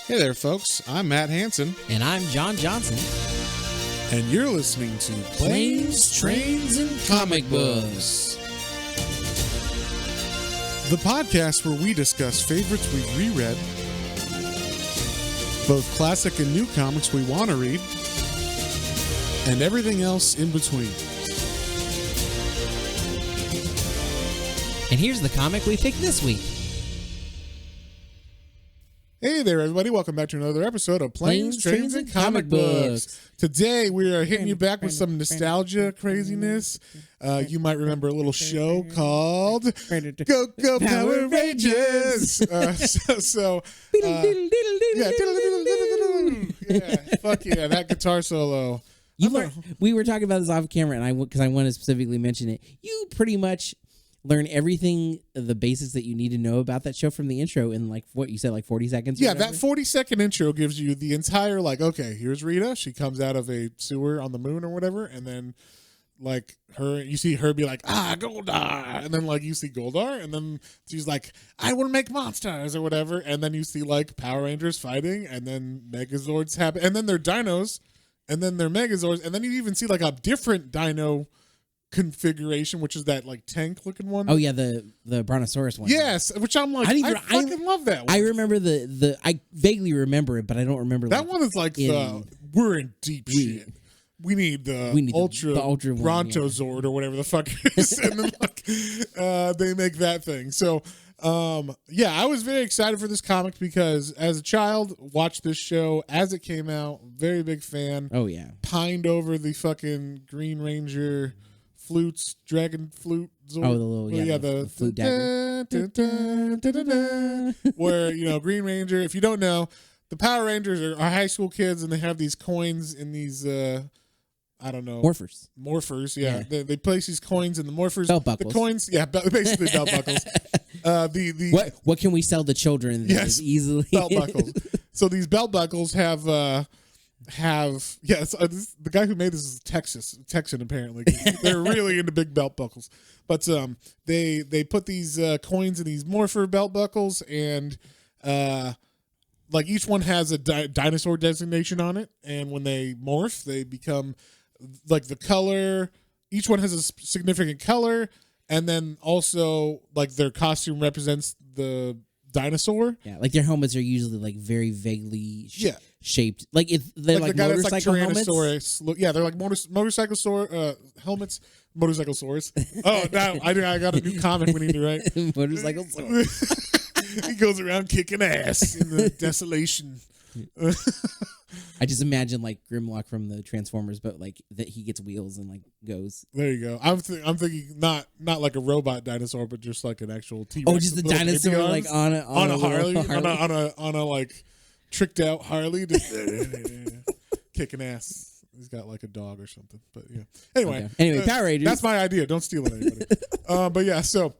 Hey there, folks. I'm Matt Hansen, And I'm John Johnson. and you're listening to Planes, Trains, and Comic Books. the podcast where we discuss favorites we've reread, both classic and new comics we want to read, and everything else in between. And here's the comic we picked this week. Hey there, everybody. Welcome back to another episode of Planes, Trains, and Comic Books. Today, we are hitting you back with some nostalgia craziness. You might remember a little show called Go Power Rangers. Yeah, fuck yeah, that guitar solo. We were talking about this off camera, and because I want to specifically mention it. You pretty much learn everything, the basics that you need to know about that show from the intro in like what you said, like 40 seconds. Yeah, that 40-second intro gives you the entire, like, okay, here's Rita. She comes out of a sewer on the moon or whatever, and then like you see her be like, Goldar, and then like you see Goldar, and then she's like, I will make monsters or whatever, and then you see like Power Rangers fighting, and then Megazords happen, and then they're dinos, and then they're Megazords, and then you even see like a different dino configuration, which is that like tank looking one. Oh yeah, the Brontosaurus one. Yes, which I'm like, I fucking love that one. I remember I vaguely remember it, but I don't remember that one. Is like we're in deep shit. We need the ultra Brontozord or whatever the fuck it is, and then like they make that thing. So yeah, I was very excited for this comic because as a child, watched this show as it came out. Very big fan. Oh yeah, pined over the fucking Green Ranger flutes, dragon flute. Oh, the little the flute dagger. Where Green Ranger. If you don't know, the Power Rangers are high school kids, and they have these coins in these. I don't know. Morphers, yeah. They place these coins in the morphers. Belt buckles. The coins, yeah, basically belt buckles. What can we sell the children? Yes, easily belt buckles. So these belt buckles have the guy who made this is Texan apparently. They're really into big belt buckles. But they put these coins in these morpher belt buckles, and like each one has a dinosaur designation on it, and when they morph, they become like the color. Each one has a significant color, and then also like their costume represents the dinosaur. Yeah, like their helmets are usually like very vaguely shaped. Like they're like the motorcycle helmets. They're like motorcycle helmets. Motorcycle swords. Oh, now I got a new comic we need to write. Motorcycle swords. He goes around kicking ass in the desolation. I just imagine like Grimlock from the Transformers, but like that he gets wheels and like goes. There you go. I'm thinking not like a robot dinosaur, but just like an actual T-Rex. Oh, just the dinosaur like on a Harley, on a like tricked out Harley, just kicking ass. He's got like a dog or something, but yeah. Anyway, Power Rangers. That's my idea. Don't steal it, anybody. But yeah, so.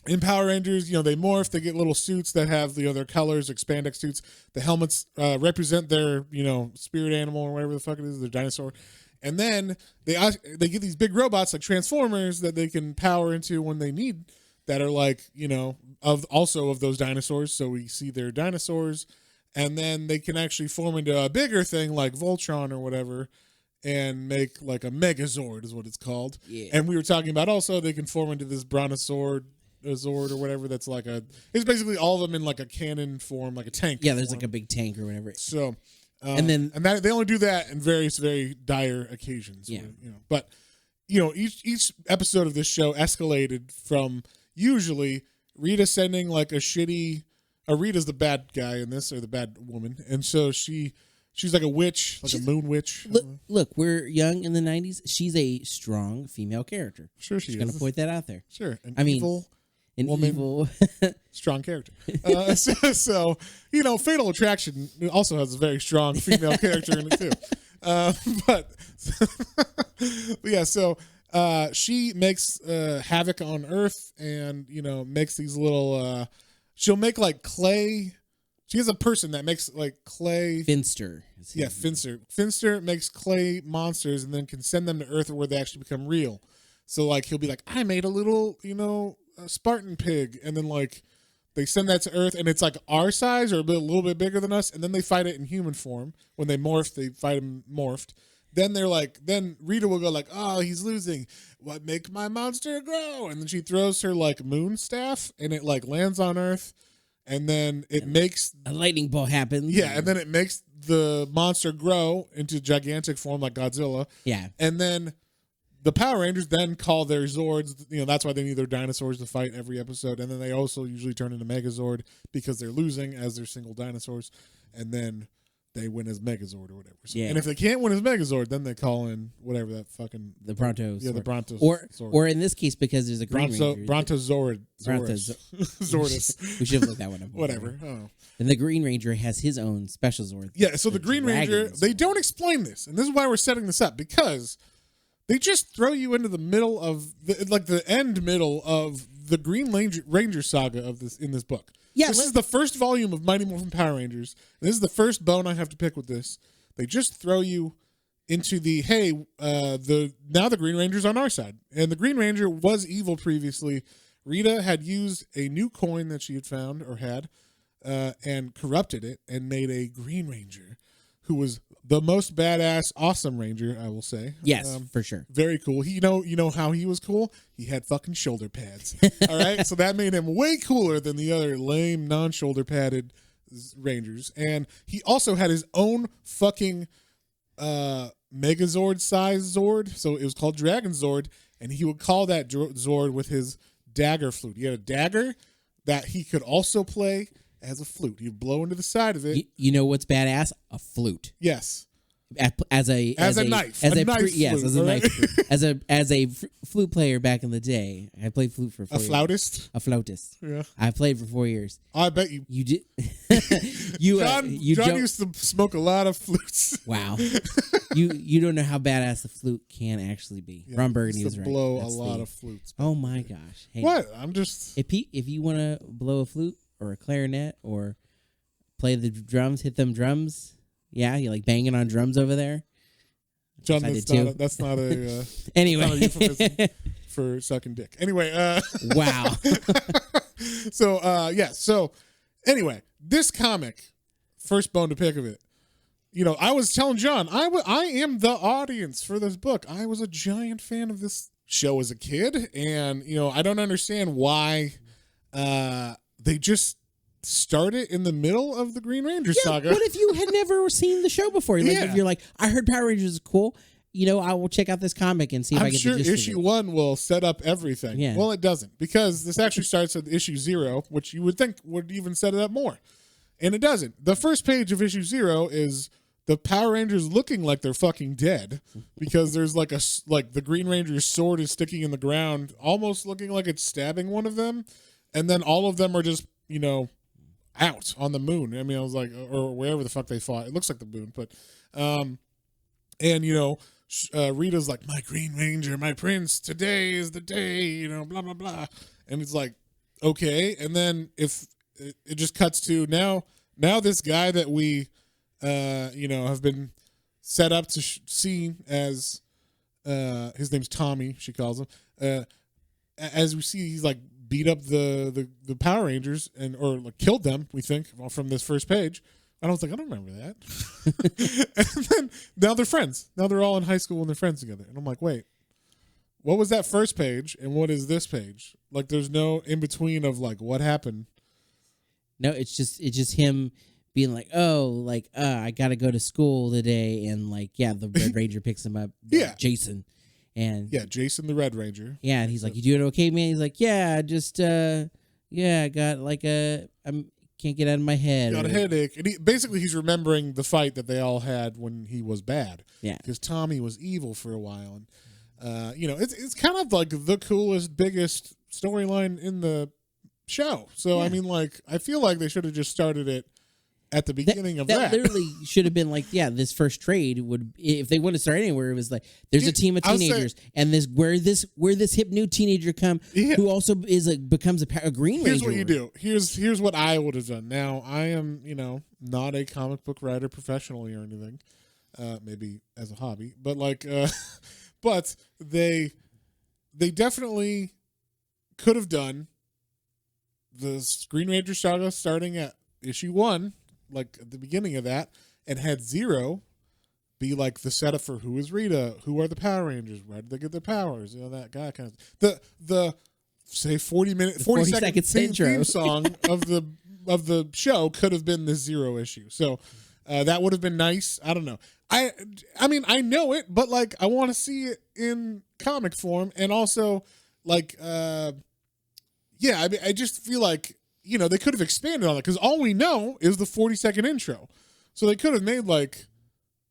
In Power Rangers, they morph. They get little suits that have their colors, expandex suits. The helmets represent their spirit animal or whatever the fuck it is, their dinosaur. And then they get these big robots like Transformers that they can power into when they need. That are like of those dinosaurs. So we see their dinosaurs, and then they can actually form into a bigger thing like Voltron or whatever, and make like a Megazord is what it's called. Yeah. And we were talking about also they can form into this Brontosaurus. A Zord or whatever that's like it's basically all of them in like a cannon form, like a tank. Yeah, there's like a big tank or whatever. So and that they only do that in various very dire occasions. Yeah. But each episode of this show escalated from usually Rita sending like a shitty Rita's the bad guy in this, or the bad woman, and so she's like a witch, like a moon witch. Look, we're young in the 90s. She's a strong female character. Sure she is. Going to point that out there. Sure. Evil strong character. So Fatal Attraction also has a very strong female character in it too. But yeah, so she makes havoc on Earth, and makes these little. She'll make like clay. She has a person that makes like clay. Finster. Yeah, Finster. Finster makes clay monsters and then can send them to Earth where they actually become real. So like he'll be like, I made a little, a Spartan pig, and then like They send that to Earth, and it's like our size or a little bit bigger than us, and then they fight it in human form. When they morph, they fight him morphed. Then they're like, then Rita will go like, oh, he's losing. What make my monster grow? And then she throws her like moon staff, and it like lands on Earth, and then it makes a lightning bolt happens. Yeah, and then it makes the monster grow into gigantic form like Godzilla. Yeah, and then the Power Rangers then call their Zords. You know, that's why they need their dinosaurs to fight every episode. And then they also usually turn into Megazord because they're losing as their single dinosaurs. And then they win as Megazord or whatever. So, yeah. And if they can't win as Megazord, then they call in whatever that fucking... The Brontos. Yeah, the Brontos. Or in this case, because there's a Green Ranger. Brontozord. We should have looked that one up. Whatever. I don't know. And the Green Ranger has his own special Zord. Yeah, so the Green Ranger, they don't explain this. And this is why we're setting this up. Because they just throw you into the middle of... the end middle of the Green Ranger saga of this in this book. Yeah, this is the first volume of Mighty Morphin Power Rangers. And this is the first bone I have to pick with this. They just throw you into the, hey, now the Green Ranger's on our side. And the Green Ranger was evil previously. Rita had used a new coin that she had found or had and corrupted it and made a Green Ranger who was the most badass, awesome Ranger, I will say. Yes, for sure. Very cool. You know how he was cool? He had fucking shoulder pads. All right? So that made him way cooler than the other lame, non-shoulder padded Rangers. And he also had his own fucking Megazord size Zord. So it was called Dragon Zord. And he would call that Zord with his dagger flute. He had a dagger that he could also play as a flute. He'd blow into the side of it. You know what's badass? A flute. Yes. As a knife. As a a knife flute, yes, flute, as a right? knife flute. As a flute player back in the day. I played flute for 4 years. Flautist? A flautist. Yeah. I played for 4 years. I bet you. You did. John used to smoke a lot of flutes. Wow. You don't know how badass the flute can actually be. Yeah, Ron Burgundy used is to right. blow a lot of flutes. Oh my gosh. Hey, What? I'm just... If you want to blow a flute or a clarinet or play the drums, hit them drums. Yeah, you like banging on drums over there. John, that's not a anyway. not a euphemism for sucking dick. Anyway, wow. So anyway, this comic, first bone to pick of it. You know, I was telling John, I am the audience for this book. I was a giant fan of this show as a kid, and you know, I don't understand why they just start it in the middle of the Green Ranger saga. What if you had never seen the show before? If you're like, I heard Power Rangers is cool, you know, I will check out this comic and see if I get the gist issue of it. 1 will set up everything. Yeah. Well, it doesn't, because this actually starts at issue 0, which you would think would even set it up more. And it doesn't. The first page of issue 0 is the Power Rangers looking like they're fucking dead, because there's like the Green Ranger's sword is sticking in the ground, almost looking like it's stabbing one of them. And then all of them are just, you know, out on the moon. I mean, I was like, or wherever the fuck they fought. It looks like the moon, but, and you know, Rita's like, my Green Ranger, my prince, today is the day, you know, blah, blah, blah. And it's like, okay. And then if it just cuts to now this guy that we, you know, have been set up to see as, his name's Tommy, she calls him. As we see, he's like, beat up the Power Rangers or like killed them, we think, from this first page. And I was like, I don't remember that. And then now they're friends. Now they're all in high school and they're friends together. And I'm like, wait, what was that first page and what is this page? Like, there's no in between of like what happened. No, it's just him being like, I gotta go to school today, and like, yeah, the Red Ranger picks him up. Yeah, Jason. And yeah, Jason the Red Ranger. Yeah, and he's like, "You doing okay, man?" He's like, "Yeah, just I got like I can't get out of my head. Got a headache." And he's remembering the fight that they all had when he was bad. Yeah, because Tommy was evil for a while, and you know, it's kind of like the coolest, biggest storyline in the show. So yeah. I mean, like, I feel like they should have just started it at the beginning of that. That literally should have been like, yeah, this first trade would, if they wanted to start anywhere, it was like, there's a team of teenagers, and where this hip new teenager who also becomes a Green Ranger. Here's what you do. Here's what I would have done. Now, I am, you know, not a comic book writer professionally or anything, maybe as a hobby, but like, but they definitely could have done the Green Ranger saga starting at issue 1, like at the beginning of that, and had Zero be like the setup for who is Rita, who are the Power Rangers, where did they get their powers, that guy kind of the say 40-second theme song of the show could have been this Zero issue. So that would have been nice. I don't know. I mean I know it, but like I want to see it in comic form, and also like I just feel like they could have expanded on it, because all we know is the 40-second intro. So they could have made like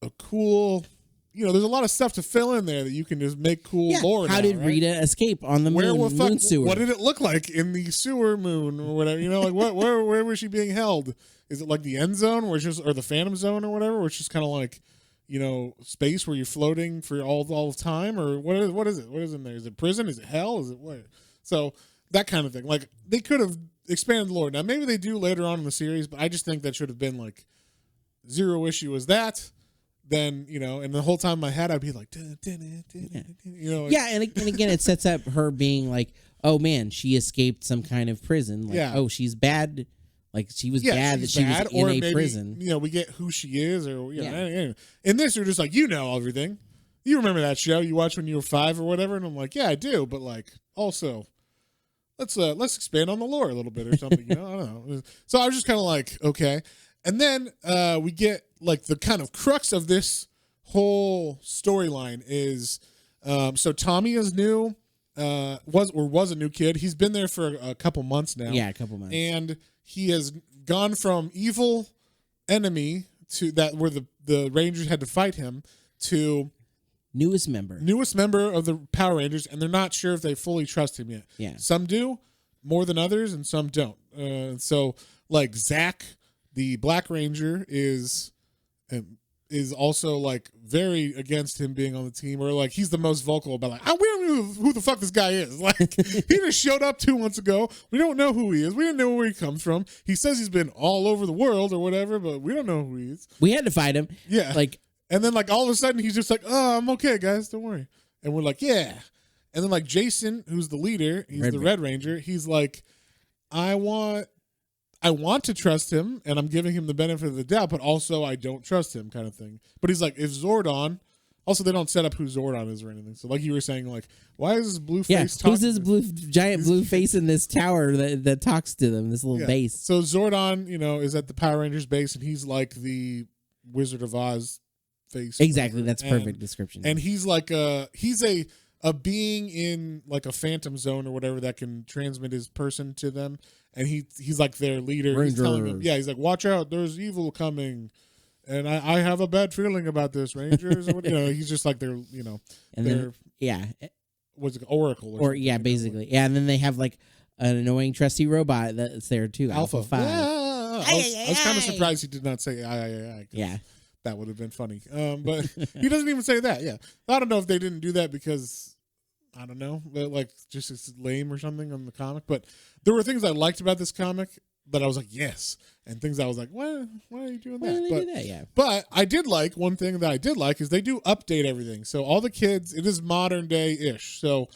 a cool, there's a lot of stuff to fill in there that you can just make cool lore. How did Rita escape on the moon sewer? What did it look like in the sewer moon or whatever? Like where was she being held? Is it like the end zone or the phantom zone or whatever, where it's just kind of like, space where you're floating for all the time, or what is it? What is in there? Is it prison? Is it hell? Is it what? So that kind of thing. Like they could have expanded the lore. Now maybe they do later on in the series, but I just think that should have been like Zero issue as that. Then and the whole time in my head I'd be like, and again it sets up her being like, oh man, she escaped some kind of prison. Like, oh, she's bad. Like she was bad that she was in a prison. We get who she is, or in this you're just like everything. You remember that show you watched when you were 5 or whatever, and I'm like, yeah, I do, but like also let's expand on the lore a little bit or something. I don't know. So I was just kind of like, okay. And then we get like the kind of crux of this whole storyline is so Tommy is new, was a new kid. He's been there for a couple months now. Yeah, a couple months. And he has gone from evil enemy to that where the Rangers had to fight him to newest member of the Power Rangers, and they're not sure if they fully trust him yet. Yeah. Some do more than others, and some don't. So like Zach, the Black Ranger, is also like very against him being on the team, or like he's the most vocal about like, we don't know who the fuck this guy is. Like he just showed up 2 months ago. We don't know who he is. We didn't know where he comes from. He says he's been all over the world or whatever, but we don't know who he is. We had to fight him. Yeah. Like, and then like all of a sudden he's just like, oh, I'm okay, guys, don't worry. And we're like, yeah. And then like Jason, who's the leader, he's the Red Ranger. He's like, I want to trust him, and I'm giving him the benefit of the doubt, but also I don't trust him, kind of thing. But he's like, if Zordon, also they don't set up who Zordon is or anything. So like you were saying, like, why is this blue face talking? Who's this giant blue face in this tower that talks to them, this little base? So Zordon, is at the Power Rangers base, and he's like the Wizard of Oz face. Exactly, that's perfect description. And he's like he's a being in like a phantom zone or whatever that can transmit his person to them. And he's like their leader. He's telling them, he's like, watch out, there's evil coming. And I have a bad feeling about this, Rangers. He's just like their, and was it Oracle? Or basically. Yeah, and then they have like an annoying trusty robot that's there too. Alpha 5. I was kind of surprised he did not say I. Yeah. That would have been funny. But he doesn't even say that. Yeah. I don't know if they didn't do that because, I don't know, like just it's lame or something on the comic. But there were things I liked about this comic that I was like, yes. And things I was like, why are you doing that? Why did they do that? Yeah. But I did like, one thing that I did like is they do update everything. So all the kids, it is modern day-ish. So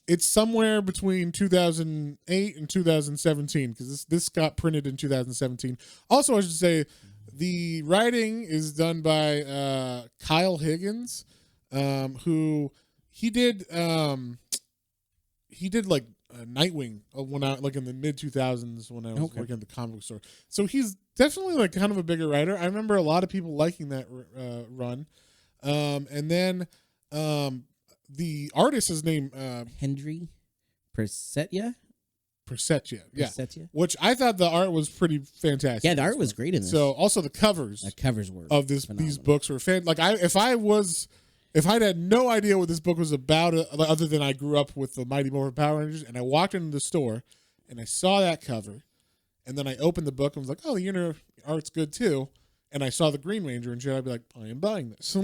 it's somewhere between 2008 and 2017 because this got printed in 2017. Also, I should say, the writing is done by Kyle Higgins, who he did like Nightwing when I like in the mid 2000s when I was working at the comic book store. So he's definitely like kind of a bigger writer. I remember a lot of people liking that run. And then the artist is named Henry Persetia. Yeah. Which I thought the art was pretty fantastic. Yeah, the art was great in this. So also the covers. The covers were of these books were like if I'd had no idea what this book was about, other than I grew up with the Mighty Morphin Power Rangers, and I walked into the store and I saw that cover, and then I opened the book and was like, oh, the inner art's good too. And I saw the Green Ranger and shit, I'd be like, I am buying this.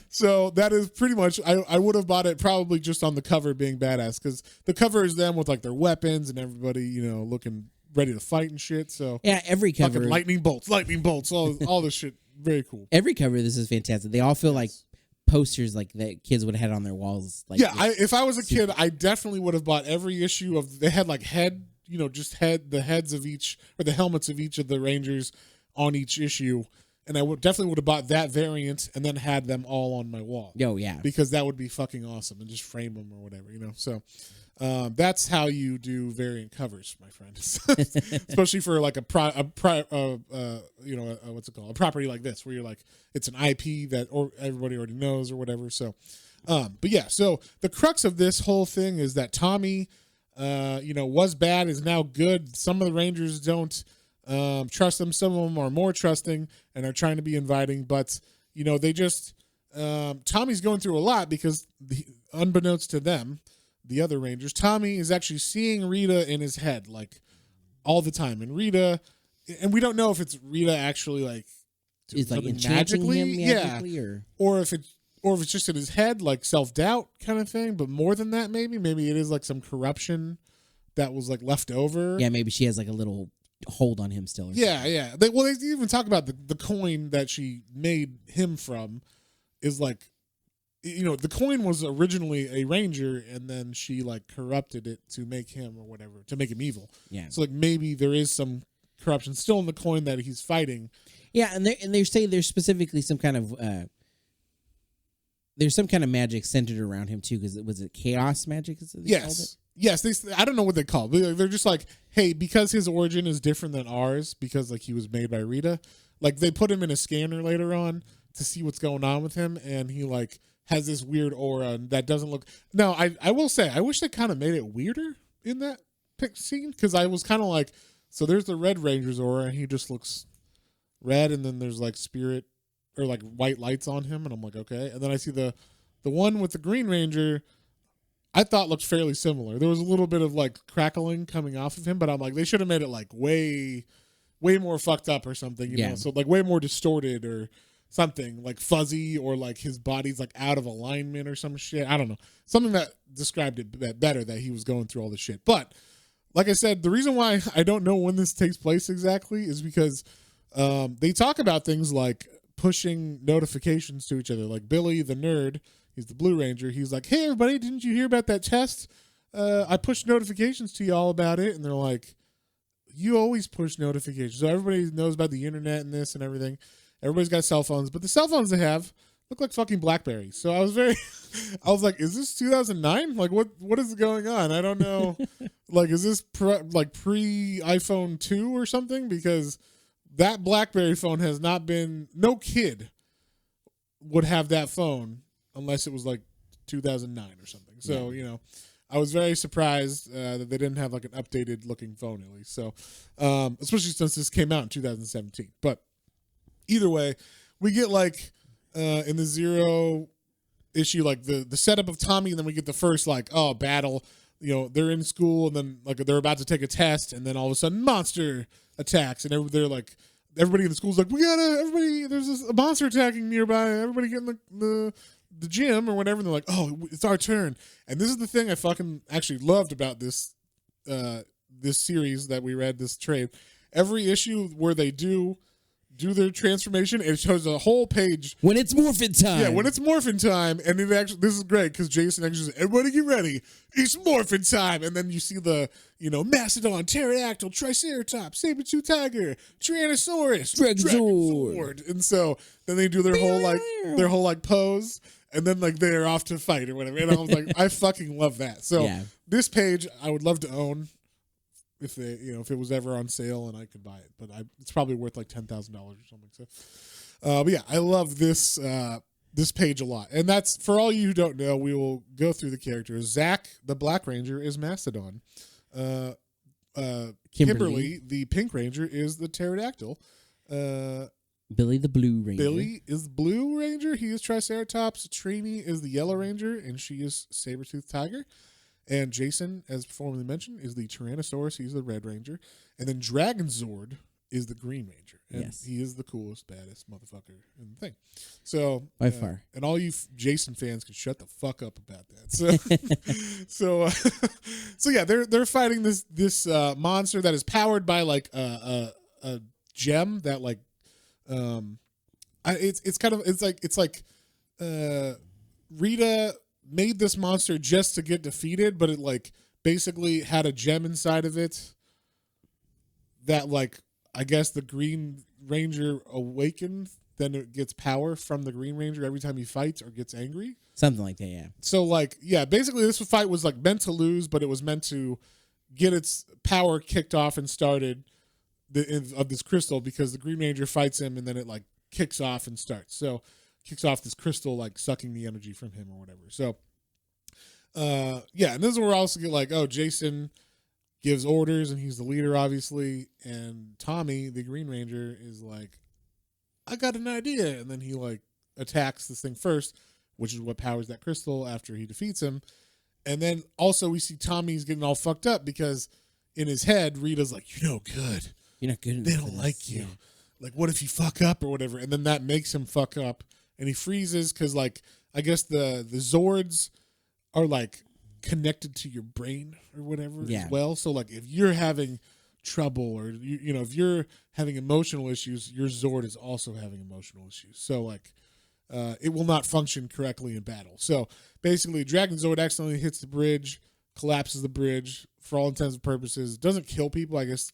So that is pretty much, I would have bought it probably just on the cover being badass, because the cover is them with like their weapons and everybody, looking ready to fight and shit. So yeah, every cover. Fucking lightning bolts, all this shit. Very cool. Every cover of this is fantastic. They all feel like posters like that kids would have had on their walls. Like, yeah, if I was a kid, I definitely would have bought every issue of, they had like head, just the heads of each, or the helmets of each of the Rangers on each issue. And I definitely would have bought that variant and then had them all on my wall. Oh, yeah. Because that would be fucking awesome, and just frame them or whatever, So that's how you do variant covers, my friend. Especially for like what's it called? A property like this, where you're like, it's an IP that everybody already knows or whatever. So, but yeah, so the crux of this whole thing is that Tommy, was bad, is now good. Some of the Rangers don't trust them. Some of them are more trusting and are trying to be inviting, but they just Tommy's going through a lot because unbeknownst to them, the other Rangers, Tommy is actually seeing Rita in his head like all the time, and we don't know if it's Rita actually like is like enchanting him magically, or if it's just in his head, like self-doubt kind of thing. But more than that, maybe it is like some corruption that was like left over. Yeah, maybe she has like a little hold on him still. Yeah. They even talk about the coin that she made him from is like, the coin was originally a Ranger, and then she like corrupted it to make him or whatever, to make him evil. Yeah. So like maybe there is some corruption still in the coin that he's fighting. Yeah, and they say there's specifically some kind of there's some kind of magic centered around him too, because was it chaos magic? Is they called it? Yes, I don't know what they call it. They're just like, hey, because his origin is different than ours, because like he was made by Rita, like they put him in a scanner later on to see what's going on with him, and he like has this weird aura that doesn't look. No, I will say, I wish they kind of made it weirder in that scene, because I was kind of like, so there's the Red Ranger's aura, and he just looks red, and then there's like spirit or like white lights on him, and I'm like, okay, and then I see the one with the Green Ranger. I thought looked fairly similar. There was a little bit of like crackling coming off of him, but I'm like, they should have made it like way more fucked up or something, you know? So like way more distorted or something, like fuzzy, or like his body's like out of alignment or some shit. I don't know. Something that described it better, that he was going through all this shit. But like I said, the reason why I don't know when this takes place exactly is because they talk about things like pushing notifications to each other. Like Billy the nerd, he's the Blue Ranger. He's like, hey, everybody, didn't you hear about that test? I pushed notifications to y'all about it. And they're like, you always push notifications. So everybody knows about the internet and this and everything. Everybody's got cell phones. But the cell phones they have look like fucking Blackberries. So I was like, is this 2009? Like, what is going on? I don't know. Like, is this pre-iPhone 2 or something? Because that Blackberry phone has not been, no kid would have that phone unless it was like 2009 or something. So, I was very surprised that they didn't have like an updated looking phone at least. So, especially since this came out in 2017. But either way, we get like in the Zero issue, like the setup of Tommy, and then we get the first like, battle. They're in school, and then like they're about to take a test, and then all of a sudden monster attacks, and they're like, everybody in the school's like, there's a monster attacking nearby. Everybody get in the gym or whatever. And they're like, oh, it's our turn. And this is the thing I fucking actually loved about this series that we read, this trade. Every issue where they do their transformation, it shows a whole page when it's morphin time. Yeah, when it's morphin time, and it actually, this is great because Jason actually says, "Everybody get ready, it's morphin time," and then you see the mastodon, pterodactyl, triceratops, saber-tooth tiger, tyrannosaurus, dragonzord, and so then they do their whole pose, and then like they're off to fight or whatever. And I was like, I fucking love that. So this page I would love to own. If they, if it was ever on sale and I could buy it, but it's probably worth like $10,000 or something. So, but yeah, I love this page a lot, and that's for all you who don't know. We will go through the characters. Zach, the Black Ranger, is Mastodon. Kimberly, the Pink Ranger, is the Pterodactyl. Billy, the Blue Ranger. Billy is Blue Ranger. He is Triceratops. Trini is the Yellow Ranger, and she is Saber-Tooth Tiger. And Jason, as formerly mentioned, is the Tyrannosaurus. He's the Red Ranger. And then Dragonzord is the Green Ranger. And he is the coolest, baddest motherfucker in the thing. So by far. And all you Jason fans can shut the fuck up about that. So so yeah, they're fighting this monster that is powered by like a gem that like it's like Rita made this monster just to get defeated, but it like basically had a gem inside of it that like I guess the Green Ranger awakened, then it gets power from the Green Ranger every time he fights or gets angry. Something like that, yeah. So like, yeah, basically this fight was like meant to lose, but it was meant to get its power kicked off and started of this crystal, because the Green Ranger fights him and then it like kicks off and starts. So kicks off this crystal, like sucking the energy from him or whatever. So yeah, and this is where we also get like, oh, Jason gives orders and he's the leader, obviously, and Tommy, the Green Ranger, is like, I got an idea, and then he like attacks this thing first, which is what powers that crystal after he defeats him. And then also we see Tommy's getting all fucked up because in his head Rita's like, you're no good, You're not good. they don't like you, like what if you fuck up or whatever, and then that makes him fuck up and he freezes because like I guess the Zords are like connected to your brain or whatever as well. So like if you're having trouble or you know if you're having emotional issues, your Zord is also having emotional issues. So like it will not function correctly in battle. So basically Dragon Zord accidentally hits the bridge, collapses the bridge for all intents and purposes, doesn't kill people. I guess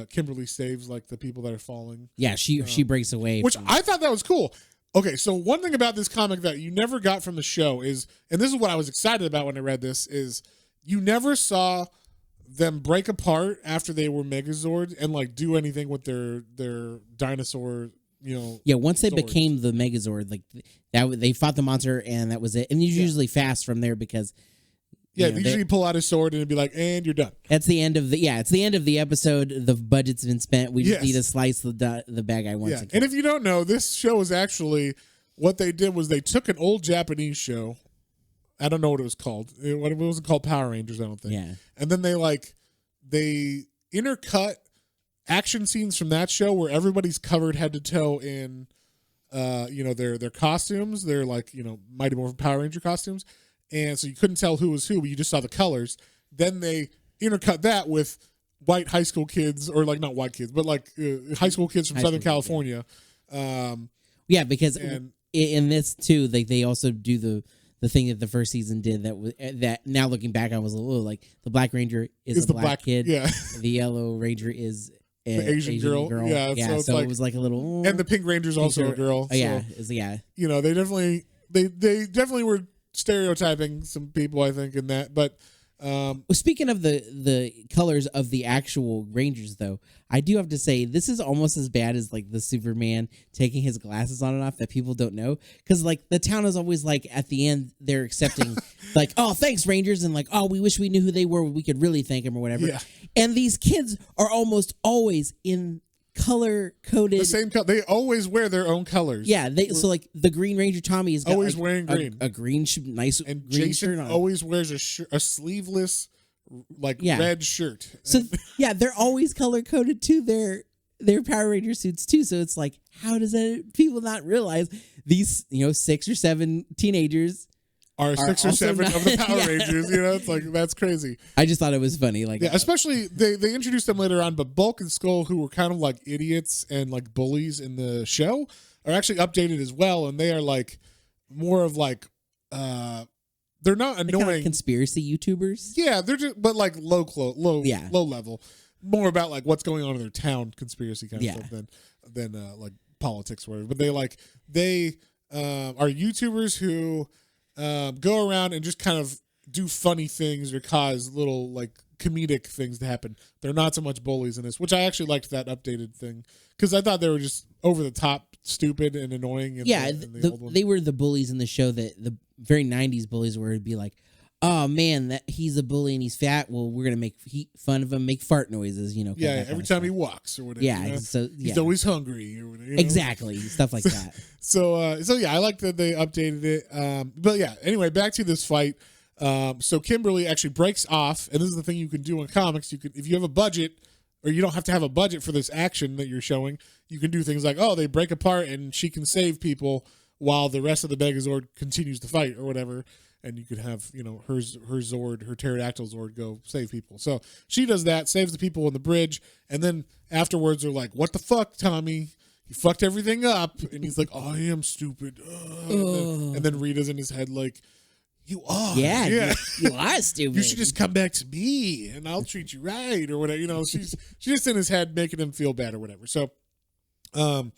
Kimberly saves like the people that are falling. Yeah, she breaks away. Which I thought that was cool. Okay, so one thing about this comic that you never got from the show is, and this is what I was excited about when I read this, is you never saw them break apart after they were Megazord and like do anything with their dinosaur, Yeah, once they Zords. became the Megazord, like that, they fought the monster and that was it. And you usually fast from there because they usually pull out his sword and it'd be like, and you're done. that's the end of it's the end of the episode. The budget's been spent. We just need to slice the bad guy once again. And if you don't know, this show is actually what they did was they took an old Japanese show. I don't know what it was called. It wasn't called Power Rangers, I don't think. Yeah. And then they intercut action scenes from that show where everybody's covered head to toe in their costumes. They're like, Mighty Morphin Power Ranger costumes. And so you couldn't tell who was who, but you just saw the colors. Then they intercut that with white high school kids, or like not white kids, but like high school kids from Southern California. Because in this too, they also do the thing that the first season did that now looking back I was a little like the Black Ranger is a black kid, the Yellow Ranger is the Asian girl. So it was like a little, and the Pink Ranger's also a girl. They definitely were stereotyping some people, I think, in that. But speaking of the colors of the actual Rangers, though, I do have to say this is almost as bad as like the Superman taking his glasses on and off that people don't know, because like the town is always like at the end they're accepting like, oh, thanks Rangers, and like, oh, we wish we knew who they were, we could really thank them or whatever. And these kids are almost always in color coded, the same color. They always wear their own colors. So like the Green Ranger Tommy is always wearing green, a green nice, and green Jason shirt on. always wears a sleeveless red shirt. So they're always color coded to their Power Ranger suits too. So it's like, how does people not realize these 6 or 7 teenagers are 6 or 7 of the Power Rangers? It's like, that's crazy. I just thought it was funny. Like, especially they introduced them later on, but Bulk and Skull, who were kind of like idiots and like bullies in the show, are actually updated as well, and they are like more of like they're not annoying, kind of conspiracy YouTubers. Yeah, they're just like low level, more about like what's going on in their town, conspiracy kind of stuff than like politics or whatever. But they are YouTubers who go around and just kind of do funny things or cause little like comedic things to happen. They're not so much bullies in this, which I actually liked that updated thing, because I thought they were just over the top, stupid, and annoying. They were the bullies in the show that the very 90s bullies where it'd be like, oh man, that he's a bully and he's fat. Well, we're gonna make fun of him, make fart noises, every time he walks or whatever. He's always hungry or whatever. Exactly, stuff like that. So I like that they updated it. But yeah, anyway, back to this fight. So Kimberly actually breaks off, and this is the thing you can do in comics. You can, if you have a budget, or you don't have to have a budget for this action that you're showing, you can do things like, oh, they break apart and she can save people while the rest of the Megazord continues to fight or whatever. And you could have, her Zord, her pterodactyl Zord, go save people. So she does that, saves the people on the bridge, and then afterwards they're like, what the fuck, Tommy? You fucked everything up. And he's like, oh, I am stupid. And then Rita's in his head like, You are. Yeah. You are stupid. You should just come back to me and I'll treat you right or whatever. You know, she's just in his head making him feel bad or whatever. So then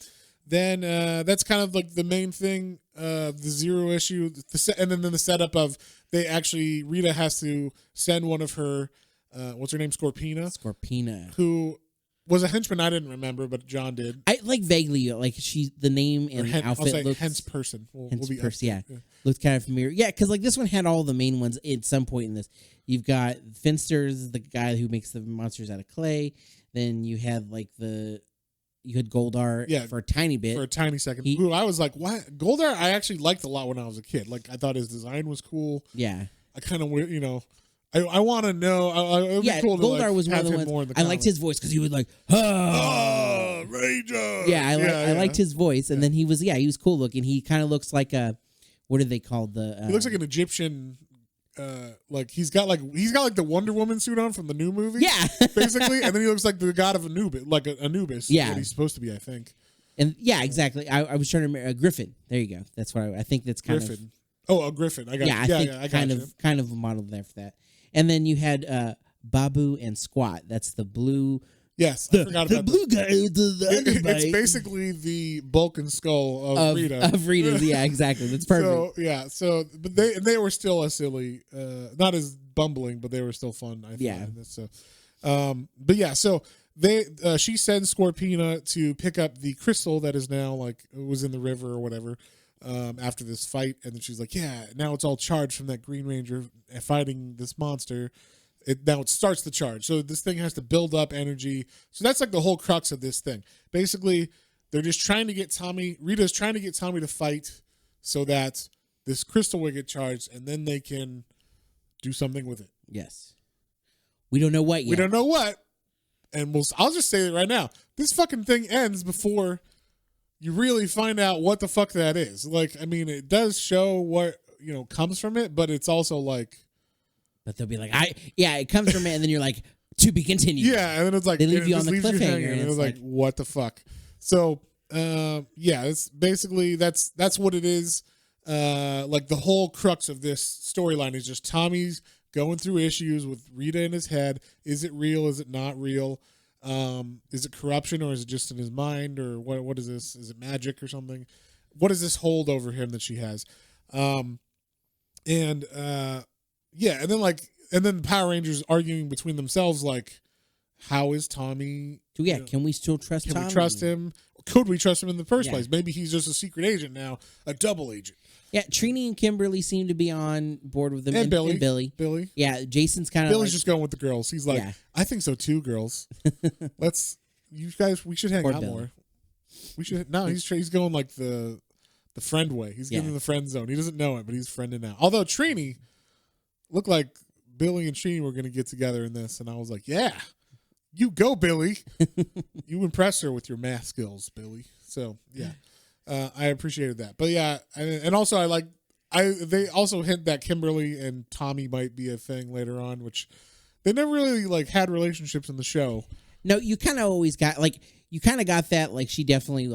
that's kind of like the main thing, the Zero issue. And then the setup of Rita has to send one of her, what's her name? Scorpina. Who was a henchman I didn't remember, but John did. I like vaguely, like the name and the outfit. I'll say hence person. We'll be person, yeah. Looked kind of familiar. Yeah, because like this one had all the main ones at some point in this. You've got Finster's, the guy who makes the monsters out of clay. Then you had you had Goldar for a tiny bit. For a tiny second. Who I was like, what? Goldar I actually liked a lot when I was a kid. Like I thought his design was cool. Yeah. I kind of, you know, I want to know. It would be cool Goldar to, like, was one of the ones. more in the I liked his voice because he would like, Ranger. Yeah, I liked his voice, and then he was cool looking. He kind of looks like what do they call the? He looks like an Egyptian. Like he's got like the Wonder Woman suit on from the new movie. Yeah, basically, and then he looks like the god of Anubis, like Anubis. Yeah, what he's supposed to be, I think. And yeah, exactly. I was trying to remember Griffin. There you go. That's what I think. That's kind Griffin. A Griffin. I got. Yeah, I think kind of a model there for that. And then you had Babu and Squat. That's the blue. Yes, I forgot about the blue guy. It's basically the bulk and skull of Rita. Of Rita's, yeah, exactly. That's perfect. But they were still as silly, not as bumbling, but they were still fun. I thought. So, she sends Scorpina to pick up the crystal that is now was in the river or whatever. After this fight, and then she's like, "Yeah, now it's all charged from that Green Ranger fighting this monster." Now it starts the charge. So this thing has to build up energy. So that's like the whole crux of this thing. Basically, they're just trying to get Tommy. Rita's trying to get Tommy to fight so that this crystal will get charged, and then they can do something with it. Yes. We don't know what yet. We don't know what, and I'll just say it right now. This fucking thing ends before you really find out what the fuck that is. Like, I mean, it does show what, comes from it, but it's also like... But they'll be like, it comes from it, and then you're like, to be continued. Yeah, and then it's like... They leave you on the cliffhanger. And it's like, what the fuck? So, it's basically, that's what it is. Like, the whole crux of this storyline is just Tommy's going through issues with Rita in his head. Is it real? Is it not real? Is it corruption, or is it just in his mind, or what is this? Is it magic or something? What is this hold over him that she has? And then the Power Rangers arguing between themselves, like, how is Tommy? Can we still trust Tommy? Can we trust him? Could we trust him in the first place? Maybe he's just a secret agent now, a double agent. Yeah, Trini and Kimberly seem to be on board with them. And Billy. Billy. Yeah, Jason's kind of Billy's just going with the girls. He's like, I think so too, girls. We should hang out more. We should. No, he's going like the friend way. He's getting in the friend zone. He doesn't know it, but he's friending now. Although Trini looked like Billy and Trini were going to get together in this, and I was like, yeah, you go, Billy. You impress her with your math skills, Billy. So yeah. I appreciated that, but yeah, and also they also hint that Kimberly and Tommy might be a thing later on, which they never really had relationships in the show. No, you kind of always got that she definitely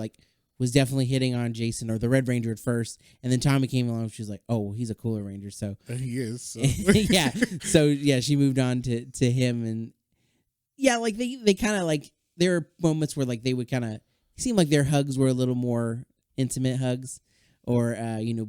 was definitely hitting on Jason or the Red Ranger at first, and then Tommy came along. She was like, "Oh, he's a cooler Ranger." So and he is. So. Yeah. So yeah, she moved on to him, and yeah, they kind of there are moments where they would kind of seem like their hugs were a little more intimate hugs, or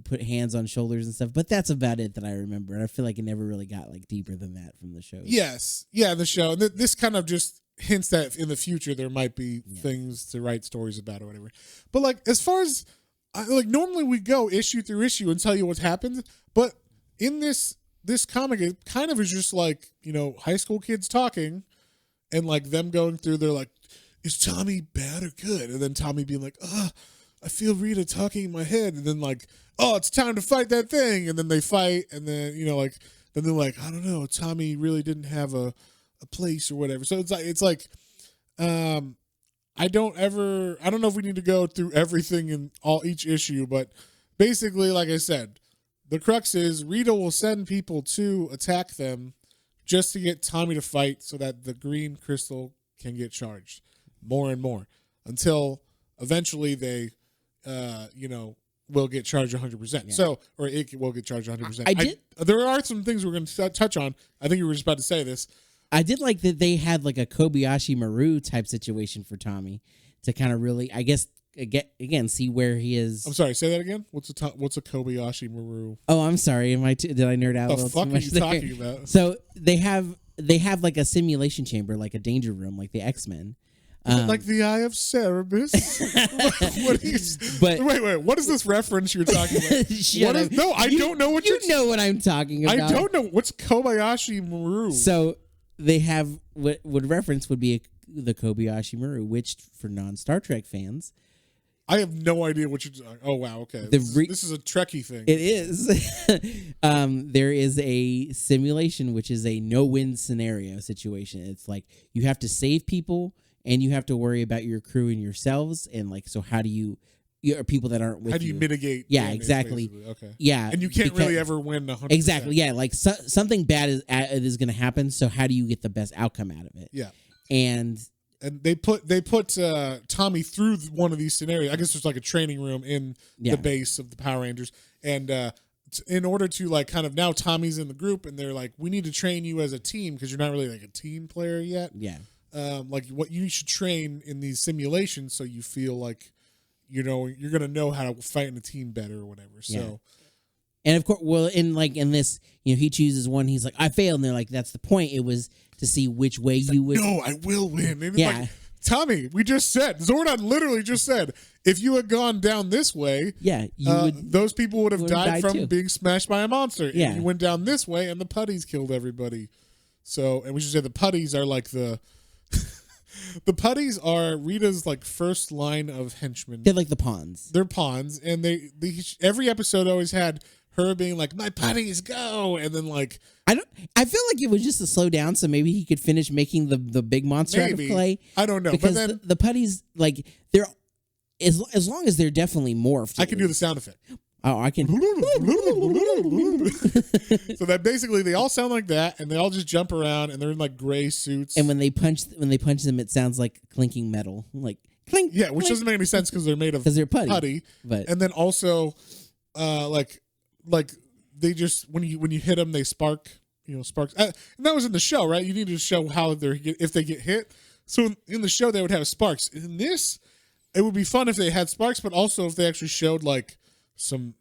put hands on shoulders and stuff, but that's about it that I remember. I feel like it never really got deeper than that from the show. Yes, yeah, the show. This kind of just hints that in the future there might be things to write stories about or whatever. But as far as normally we go issue through issue and tell you what's happened, but in this comic it kind of is just high school kids talking and them going through. They're like, is Tommy bad or good? And then Tommy being like, I feel Rita talking in my head, and then it's time to fight that thing, and then they fight, and then then they're like, I don't know, Tommy really didn't have a place or whatever. So it's like I don't know if we need to go through everything in each issue, but basically, like I said, the crux is Rita will send people to attack them just to get Tommy to fight so that the green crystal can get charged more and more until eventually they will get charged 100%. Yeah. So, or it will get charged 100%. I did. There are some things we're going to touch on. I think you were just about to say this. I did like that they had like a Kobayashi Maru type situation for Tommy to kind of really, I guess, again, see where he is. I'm sorry, say that again. What's a Kobayashi Maru? Oh, I'm sorry. Did I nerd out a little fuck too are much you there? talking about? So they have like a simulation chamber, like a danger room, like the X-Men. Is it like the Eye of Cerberus? What are you, But wait. What is this reference you're talking about? Shut up. No, I don't know what you know what I'm talking about. I don't know. What's Kobayashi Maru? So they have what would reference would be the Kobayashi Maru, which for non-Star Trek fans, I have no idea what you're talking. Oh wow, okay. This is a Trekkie thing. it is. There is a simulation which is a no-win scenario situation. It's like you have to save people and you have to worry about your crew and yourselves. And like, so how do you are people that aren't with you? How do you mitigate? Yeah, damage, exactly. basically? Okay. Yeah, And you can't really ever win 100%. Exactly. Yeah, like something bad is going to happen. So how do you get the best outcome out of it? Yeah. And they put Tommy through one of these scenarios. I guess there's like a training room in the base of the Power Rangers, and in order to like kind of now Tommy's in the group, and they're like, we need to train you as a team because you're not really like a team player yet. Yeah. Like what you should train in these simulations so you feel like you're gonna know how to fight in a team better or whatever. So. Yeah. And of course, well, in this, he chooses one. He's like, I failed, and they're like, that's the point. It was to see which way you would. No, I will win. And Yeah. it's like, Tommy, we just said Zordon literally just said if you had gone down this way, you would. those people would have died from too. being smashed by a monster. Yeah. And you went down this way, and the putties killed everybody. So, and we should say the putties are like the putties are Rita's like first line of henchmen. They're like the pawns. They're pawns, and they every episode always had her being like, my putties go, and then like I feel like it was just to slow down so maybe he could finish making the big monster out of clay. I don't know, because but then the putties, like, they're as long as they're definitely morphed. I can do the sound effect. Oh, I can. So that basically they all sound like that, and they all just jump around, and they're in like gray suits. And when they punch them, it sounds like clinking metal, like clink. Yeah, which clink. doesn't make any sense because they're made of They're putty. But And then also, like they just when you hit them, they spark. Sparks. And that was in the show, right? You need to show how if they get hit. So in the show, they would have sparks. In this, it would be fun if they had sparks, but also if they actually showed like some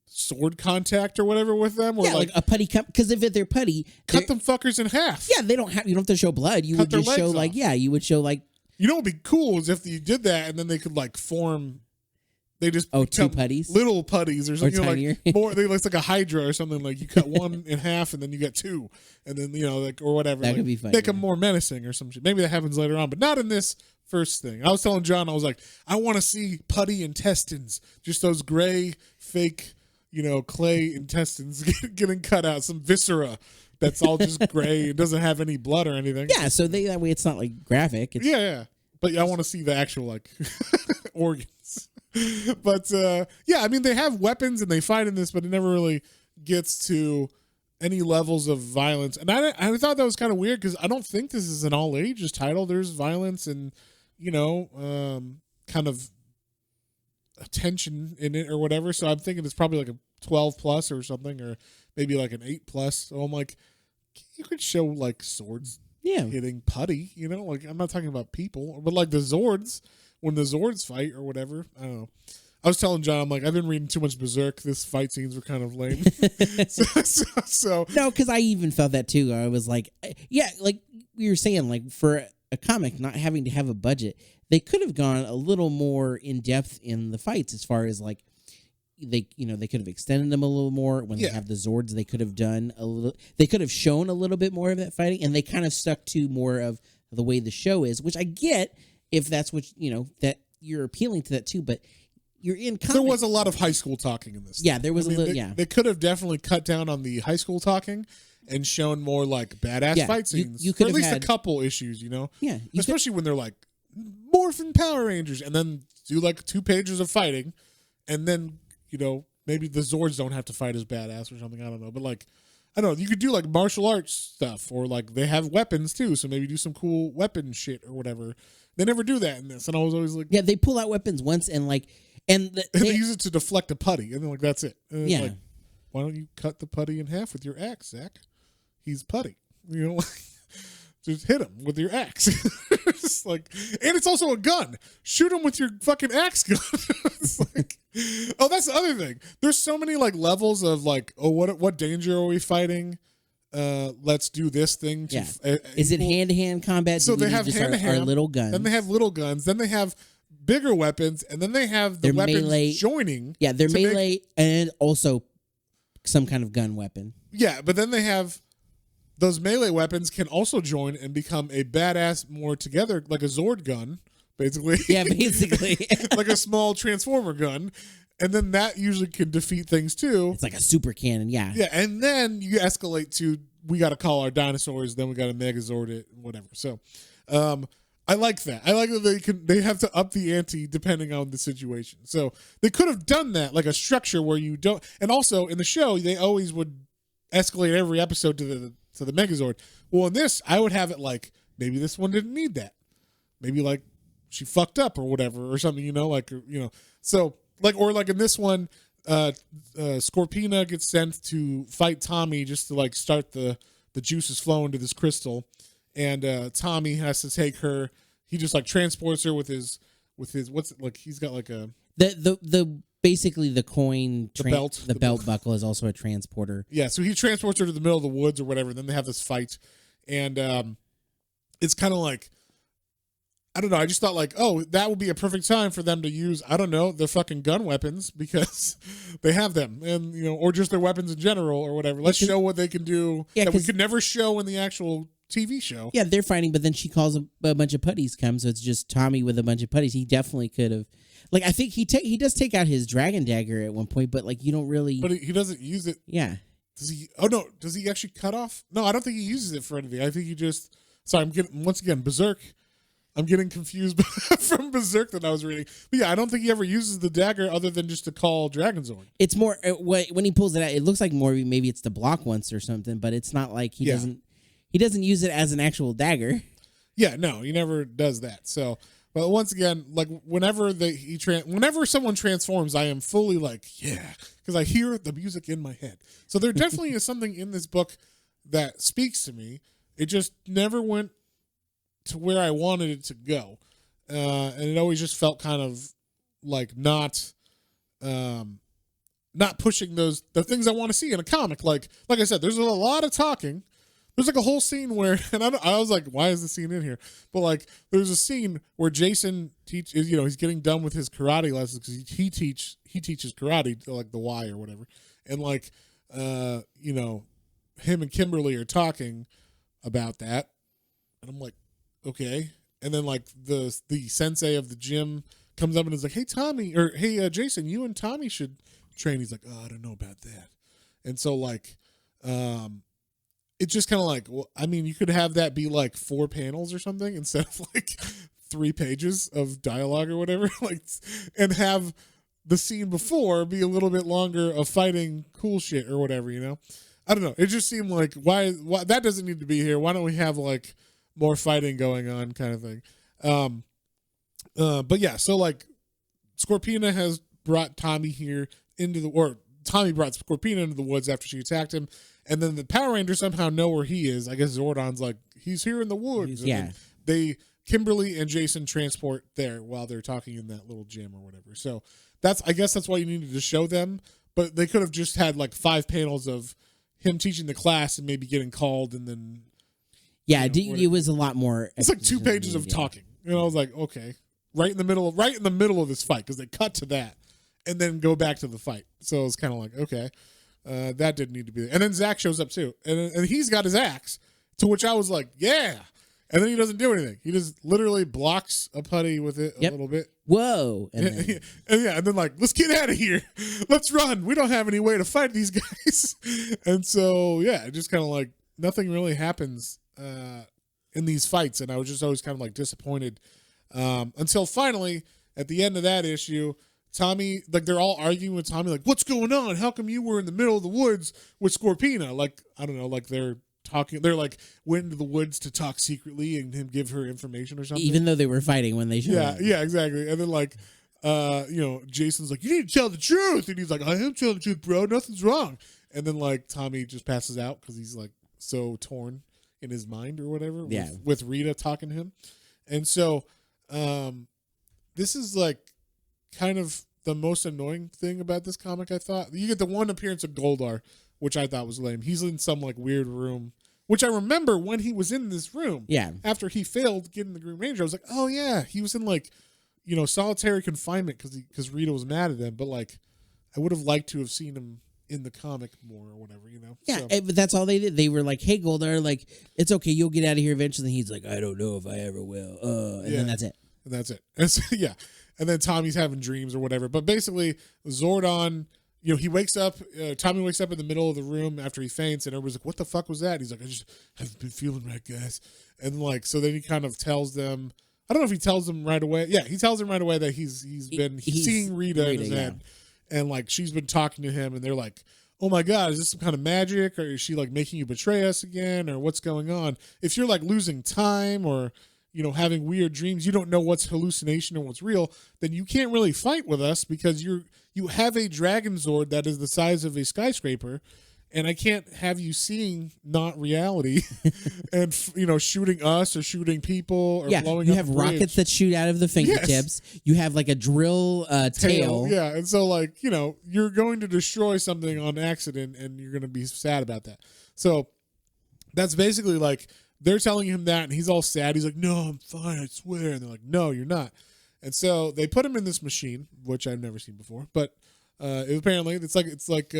sword contact or whatever with them, or like a putty because if they're putty, cut them fuckers in half. Yeah, you don't have to show blood. You Cut would just their show legs like off. you would show like. What would be cool is if you did that and then they could like form. They just two putties, little putties, or something tinier. like more. They look like a Hydra or something. Like you cut one in half and then you get two, and then like or whatever. That like, could be fun. Make them more menacing or some shit. Maybe that happens later on, but not in this first thing. I was telling John, I was like, I want to see putty intestines, just those gray fake, clay intestines getting cut out, some viscera that's all just gray. It doesn't have any blood or anything. Yeah, so that way it's not like graphic. It's, yeah. But I want to see the actual like organs. But I mean, they have weapons and they fight in this, but it never really gets to any levels of violence. And I thought that was kind of weird because I don't think this is an all ages title. There's violence and kind of attention in it or whatever. So I'm thinking it's probably like a 12 plus or something, or maybe like an 8 plus. So I'm like, you could show like swords hitting putty, like I'm not talking about people, but like the Zords. When the Zords fight or whatever, I don't know. I was telling John, I'm like, I've been reading too much Berserk. This fight scenes were kind of lame. so no, because I even felt that too. I was like, yeah, like we were saying, like for a comic not having to have a budget, they could have gone a little more in depth in the fights as far as like they could have extended them a little more. When they have the Zords, they could have done a little. They could have shown a little bit more of that fighting, and they kind of stuck to more of the way the show is, which I get. If that's what that you're appealing to that too, but you're in comics. There was a lot of high school talking in this. Yeah, there was a little. They could have definitely cut down on the high school talking and shown more like badass fight scenes. You could or at have least had, a couple issues, Yeah, especially when they're like Morphin Power Rangers, and then do like 2 pages of fighting, and then maybe the Zords don't have to fight as badass or something. I don't know, but like. I don't know. You could do like martial arts stuff, or like they have weapons too, so maybe do some cool weapon shit or whatever. They never do that in this, and I was always like, yeah, they pull out weapons once, and like, And they use it to deflect a putty, and then like that's it. And yeah. like, why don't you cut the putty in half with your axe, Zach? He's putty. You know, just hit him with your axe. It's like, and it's also a gun. Shoot him with your fucking axe gun. It's like, oh, that's the other thing. There's so many like levels of like, oh, what danger are we fighting? Let's do this thing. Is it hand-to-hand combat? So they have hand-to-hand. Our little guns. Then they have little guns. Then they have bigger weapons, and then they have the weapons melee, joining. Yeah, they're melee and also some kind of gun weapon. Yeah, but then they have those melee weapons can also join and become a badass more together, like a Zord gun, basically. Yeah, basically. Like a small transformer gun. And then that usually can defeat things too. It's like a super cannon, yeah. Yeah, and then you escalate to we got to call our dinosaurs, then we got to Megazord it, whatever. So, I like that. I like that they have to up the ante depending on the situation. So they could have done that, like a structure where you don't. And also in the show, they always would escalate every episode to the Megazord. Well, in this, I would have it like maybe this one didn't need that. Maybe like she fucked up or whatever or something. So. Like, or like in this one, Scorpina gets sent to fight Tommy just to like start the juices flowing to this crystal, and Tommy has to take her. He just like transports her with his what's it, like he's got like a the basically the coin the belt buckle is also a transporter. Yeah, so he transports her to the middle of the woods or whatever. And then they have this fight, and it's kind of like. I don't know. I just thought like, oh, that would be a perfect time for them to use, I don't know, their fucking gun weapons because they have them and, or just their weapons in general or whatever. Let's show what they can do that we could never show in the actual TV show. Yeah, they're fighting, but then she calls a bunch of putties come. So it's just Tommy with a bunch of putties. He definitely could have, like, I think he does take out his dragon dagger at one point, but like you don't really. But he doesn't use it. Yeah. Does he? Oh no. Does he actually cut off? No, I don't think he uses it for anything. I think he just. Sorry, I'm getting once again Berserk. I'm getting confused from Berserk that I was reading. But yeah, I don't think he ever uses the dagger other than just to call Dragonzord. It's more, when he pulls it out, it looks like more maybe it's to block once or something, but it's not like he doesn't use it as an actual dagger. Yeah, no, he never does that. So, but once again, like whenever someone transforms, I am fully like, yeah, because I hear the music in my head. So there definitely is something in this book that speaks to me. It just never went to where I wanted it to go. And it always just felt kind of like not pushing the things I want to see in a comic. Like I said, there's a lot of talking. There's like a whole scene where, and I was like, why is the scene in here? But like, there's a scene where Jason teaches, he's getting done with his karate lessons because he teaches karate to like the Y or whatever. And like, him and Kimberly are talking about that. And I'm like, okay. And then like the sensei of the gym comes up and is like, hey Tommy, or hey Jason, you and Tommy should train. He's like, oh, I don't know about that. And so like it's just kind of like, well, I mean, you could have that be like 4 panels or something instead of like 3 pages of dialogue or whatever. Like, and have the scene before be a little bit longer of fighting cool shit or whatever, I don't know. It just seemed like why that doesn't need to be here. Why don't we have like more fighting going on kind of thing. But yeah, so like Scorpina has brought Tommy here Tommy brought Scorpina into the woods after she attacked him. And then the Power Rangers somehow know where he is. I guess Zordon's like, he's here in the woods. Yeah. Kimberly and Jason transport there while they're talking in that little gym or whatever. So I guess that's why you needed to show them. But they could have just had like 5 panels of him teaching the class and maybe getting called and then. Yeah, it was a lot more. It's like 2 pages of talking. And I was like, okay, right in the middle of this fight, because they cut to that and then go back to the fight. So it was kind of like, okay, that didn't need to be there. And then Zach shows up too, and he's got his axe, to which I was like, yeah. And then he doesn't do anything. He just literally blocks a putty with it a little bit. Whoa! And then like, let's get out of here. Let's run. We don't have any way to fight these guys. And so yeah, it just kind of like nothing really happens in these fights, and I was just always kind of like disappointed until finally at the end of that issue, Tommy, like they're all arguing with Tommy, like, what's going on? How come you were in the middle of the woods with Scorpina? Like, I don't know, like they're went into the woods to talk secretly and him give her information or something, even though they were fighting when they showed up. Yeah, exactly. And then like Jason's like, you need to tell the truth. And he's like, I am telling the truth, bro. Nothing's wrong. And then like Tommy just passes out because he's like so torn in his mind or whatever with Rita talking to him. And so this is like kind of the most annoying thing about this comic, I thought. You get the one appearance of Goldar, which I thought was lame. He's in some like weird room, which I remember when he was in this room. Yeah. After he failed getting the Green Ranger, I was like, oh yeah, he was in like, solitary confinement because Rita was mad at him. But like, I would have liked to have seen him in the comic more or whatever, Yeah, So. but that's all they did. They were like, "Hey, Goldar, like it's okay, you'll get out of here eventually." And he's like, "I don't know if I ever will." Then that's it. And that's it. And so, yeah. And then Tommy's having dreams or whatever. But basically, Zordon, he wakes up. Tommy wakes up in the middle of the room after he faints, and everybody's like, "What the fuck was that?" He's like, "I just haven't been feeling right, guys." And like, so then he kind of tells them. I don't know if he tells them right away. Yeah, he tells them right away that he's been seeing Rita in his head, and like she's been talking to him, and they're like, "Oh my God, is this some kind of magic, or is she like making you betray us again, or what's going on?" If you're like losing time or having weird dreams, you don't know what's hallucination and what's real, then you can't really fight with us because you have a Dragon Zord that is the size of a skyscraper, and I can't have you seeing not reality and shooting us or shooting people or blowing up. You have rockets that shoot out of the fingertips. Yes. You have like a drill tail. Yeah, and so like you're going to destroy something on accident, and you're going to be sad about that. So that's basically like. They're telling him that, and he's all sad. He's like, "No, I'm fine, I swear." And they're like, "No, you're not." And so they put him in this machine, which I've never seen before. But apparently, it's like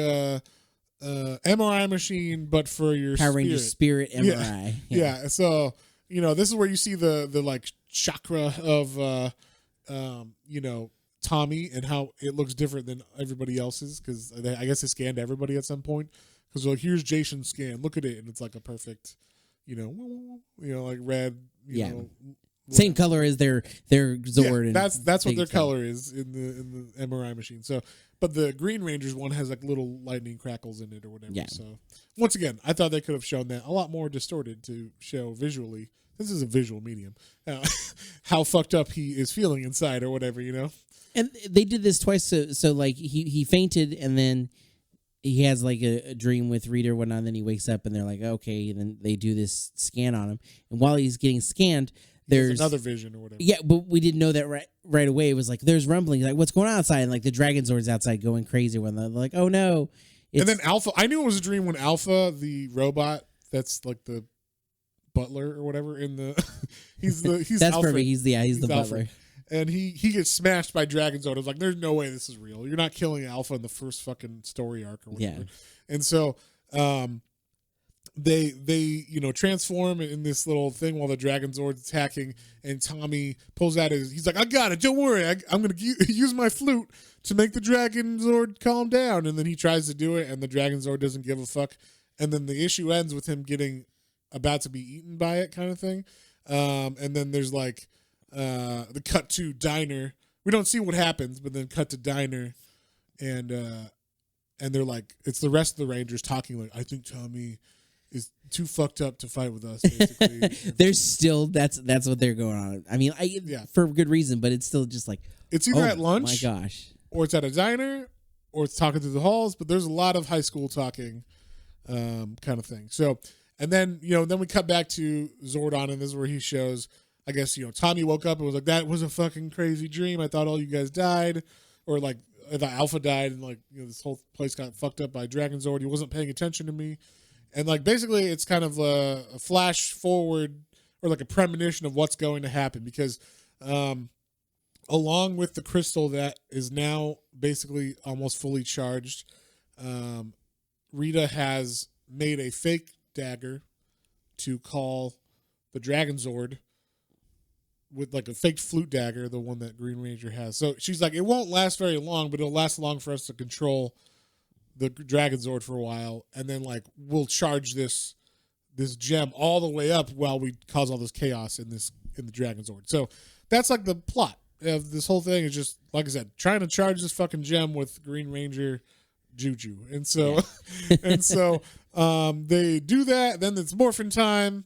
MRI machine, but for your Power Ranger spirit MRI. Yeah. So this is where you see the like chakra of Tommy and how it looks different than everybody else's because I guess they scanned everybody at some point because like here's Jason's scan, look at it, and it's like a perfect. Like red. Same color as their Zord. Yeah, that's what their color is in the MRI machine. So, but the Green Rangers one has like little lightning crackles in it or whatever. Yeah. So, once again, I thought they could have shown that a lot more distorted to show visually. This is a visual medium. How fucked up he is feeling inside or whatever. And they did this twice. So like he fainted and then. He has like a dream with Rita or whatnot, and then he wakes up and they're like, okay, and then they do this scan on him. And while he's getting scanned, there's another vision or whatever. Yeah, but we didn't know that right away. It was like, there's rumbling, like, what's going on outside? And like the Dragon Zord's outside going crazy when they're like, oh no. And then Alpha, I knew it was a dream when Alpha, the robot, that's like the butler or whatever in the, he's that's Alpha. perfect. He's the butler. Alpha. And he gets smashed by Dragon Zord. I was like, there's no way this is real. You're not killing Alpha in the first fucking story arc or whatever. Yeah. And so they transform in this little thing while the Dragon Zord's attacking, and Tommy pulls out he's like, I got it, don't worry, I'm going to use my flute to make the Dragon Zord calm down. And then he tries to do it, and the Dragon Zord doesn't give a fuck. And then the issue ends with him getting about to be eaten by it kind of thing. And then there's like the cut to diner. We don't see what happens, but then cut to diner, and they're like, it's the rest of the Rangers talking like, I think Tommy is too fucked up to fight with us. Basically, there's still that's what they're going on. I mean, for good reason, but it's still just like it's either at lunch, my gosh, or it's at a diner, or it's talking through the halls. But there's a lot of high school talking, kind of thing. So, and then then we cut back to Zordon, and this is where he shows. I guess, Tommy woke up and was like, that was a fucking crazy dream. I thought all you guys died. Or like, I thought Alpha died and like, this whole place got fucked up by Dragon Zord. He wasn't paying attention to me. And like, basically it's kind of a flash forward or like a premonition of what's going to happen because along with the crystal that is now basically almost fully charged, Rita has made a fake dagger to call the Dragon Zord with like a fake flute dagger, the one that Green Ranger has. So she's like, it won't last very long, but it'll last long for us to control the Dragon Zord for a while, and then like we'll charge this gem all the way up while we cause all this chaos in the Dragon Zord. So that's like the plot of this whole thing is just, like I said, trying to charge this fucking gem with Green Ranger juju. And so they do that, then it's morphin time.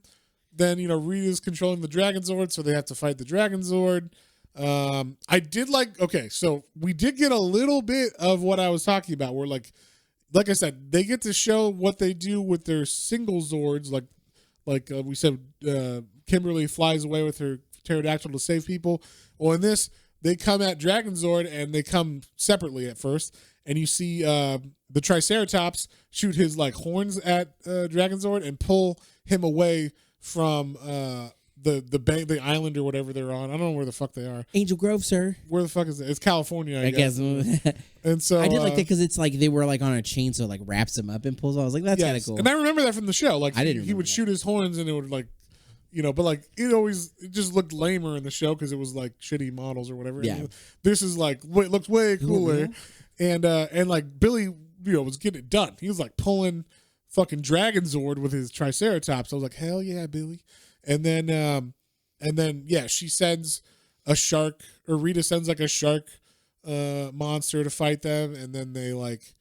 Then, Rita's controlling the Dragon Zord, so they have to fight the Dragon Zord. I did okay, so we did get a little bit of what I was talking about, where like I said, they get to show what they do with their single Zords, like we said, Kimberly flies away with her pterodactyl to save people. Well, in this, they come at Dragon Zord, and they come separately at first, and you see the Triceratops shoot his like horns at Dragon Zord and pull him away from the island or whatever they're on. I don't know where the fuck they are. Angel Grove, sir. Where the fuck is it? It's California, I guess. And so I did like that because it's like they were like on a chain, so it like wraps him up and pulls off. I was like, that's kind of cool. And I remember that from the show. Like he would that. shoot his horns, and it would like, but like it just looked lamer in the show because it was like shitty models or whatever. Yeah. And this is like looks way cooler, and like Billy, was getting it done. He was like pulling fucking Dragon Zord with his Triceratops. I was like, hell yeah, Billy. And then yeah, she sends a shark, or Rita sends like a shark monster to fight them, and then they like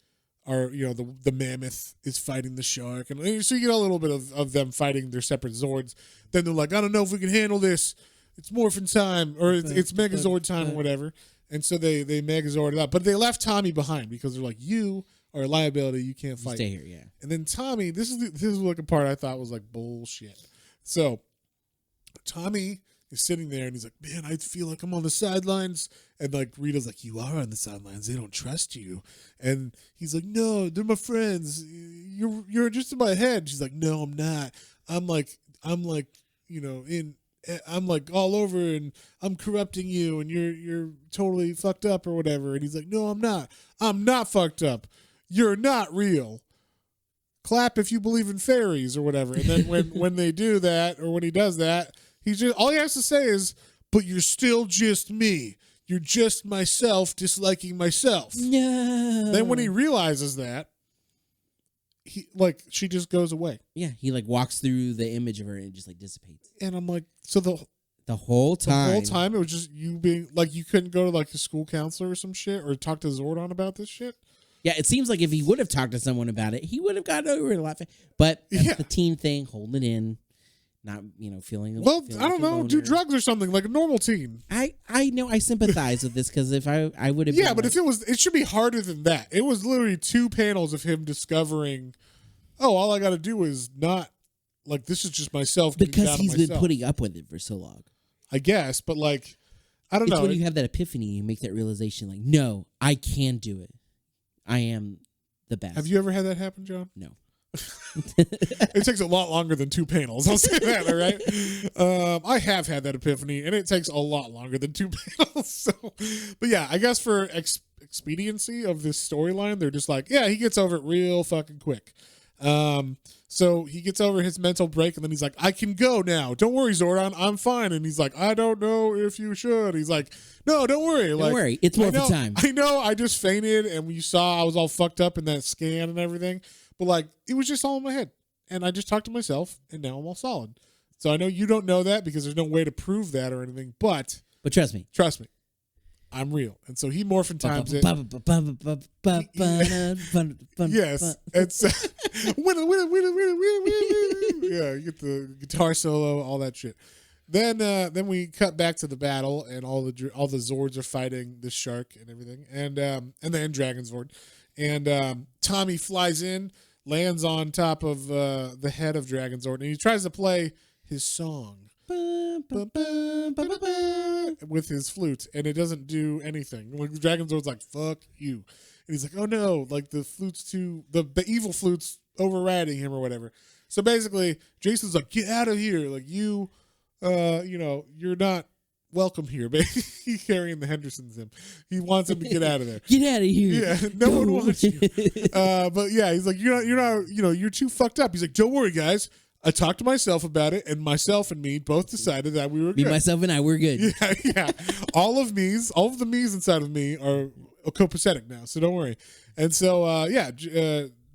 are the mammoth is fighting the shark, and so you get a little bit of them fighting their separate Zords. Then they're like, I don't know if we can handle this. It's Morphin time, or it's Megazord time, or whatever. And so they Megazord it up, but they left Tommy behind because they're like, you are a liability. You can't fight. Stay here, yeah. And then Tommy, this is like a part I thought was like bullshit. So Tommy is sitting there and he's like, man, I feel like I'm on the sidelines. And like Rita's like, you are on the sidelines. They don't trust you. And he's like, no, they're my friends. You're just in my head. She's like, no, I'm not. I'm like, I'm like all over, and I'm corrupting you, and you're totally fucked up or whatever. And he's like, no, I'm not. I'm not fucked up. You're not real. Clap if you believe in fairies or whatever. And then when they do that, or when he does that, all he has to say is, but you're still just me. You're just myself disliking myself. No. Then when he realizes that, she just goes away. Yeah, he like walks through the image of her and it just like dissipates. And I'm like, so the whole time it was just you being like, you couldn't go to like a school counselor or some shit, or talk to Zordon about this shit. Yeah, it seems like if he would have talked to someone about it, he would have gotten over it a lot faster. But that's the teen thing, holding it in, not feeling. Well, feeling I don't know, do drugs or something like a normal teen. I know, I sympathize with this because if I would have, yeah, but if it should be harder than that. It was literally 2 panels of him discovering, all I got to do is not like, this is just myself, because he's been putting up with it for so long. I guess, but like, I don't know. It's when you have that epiphany, you make that realization, like, no, I can do it. I am the best. Have you ever had that happen, John? No. It takes a lot longer than 2 panels. I'll say that, all right? I have had that epiphany, and it takes a lot longer than 2 panels. So, but yeah, I guess for expediency of this storyline, they're just like, yeah, he gets over it real fucking quick. So he gets over his mental break, and then he's like, I can go now. Don't worry, Zordon, I'm fine. And he's like, I don't know if you should. He's like, no, don't worry. Don't worry. It's Morphin time. I know. I just fainted, and you saw I was all fucked up in that scan and everything. But like, it was just all in my head. And I just talked to myself, and now I'm all solid. So I know you don't know that because there's no way to prove that or anything. But trust me. I'm real. And so he Morphin times it. Yes. It's yeah, you get the guitar solo, all that shit. Then we cut back to the battle, and all the Zords are fighting the shark and everything, and then Dragon Zord, and Tommy flies in, lands on top of the head of Dragon Zord, and he tries to play his song with his flute, and it doesn't do anything. Like, the Dragon Zord's like, fuck you, and he's like, oh no, like the evil flute's overriding him or whatever. So basically Jason's like, get out of here, like you're not welcome here, baby. He's carrying the Hendersons in. He wants him to get out of there. Get out of here. Yeah, no one wants you. But yeah, he's like, you're not, you're too fucked up. He's like, don't worry, guys. I talked to myself about it, and myself and me both decided that we were good. Me, myself, and I, we're good. Yeah. All of the me's inside of me are copacetic now, so don't worry. And so,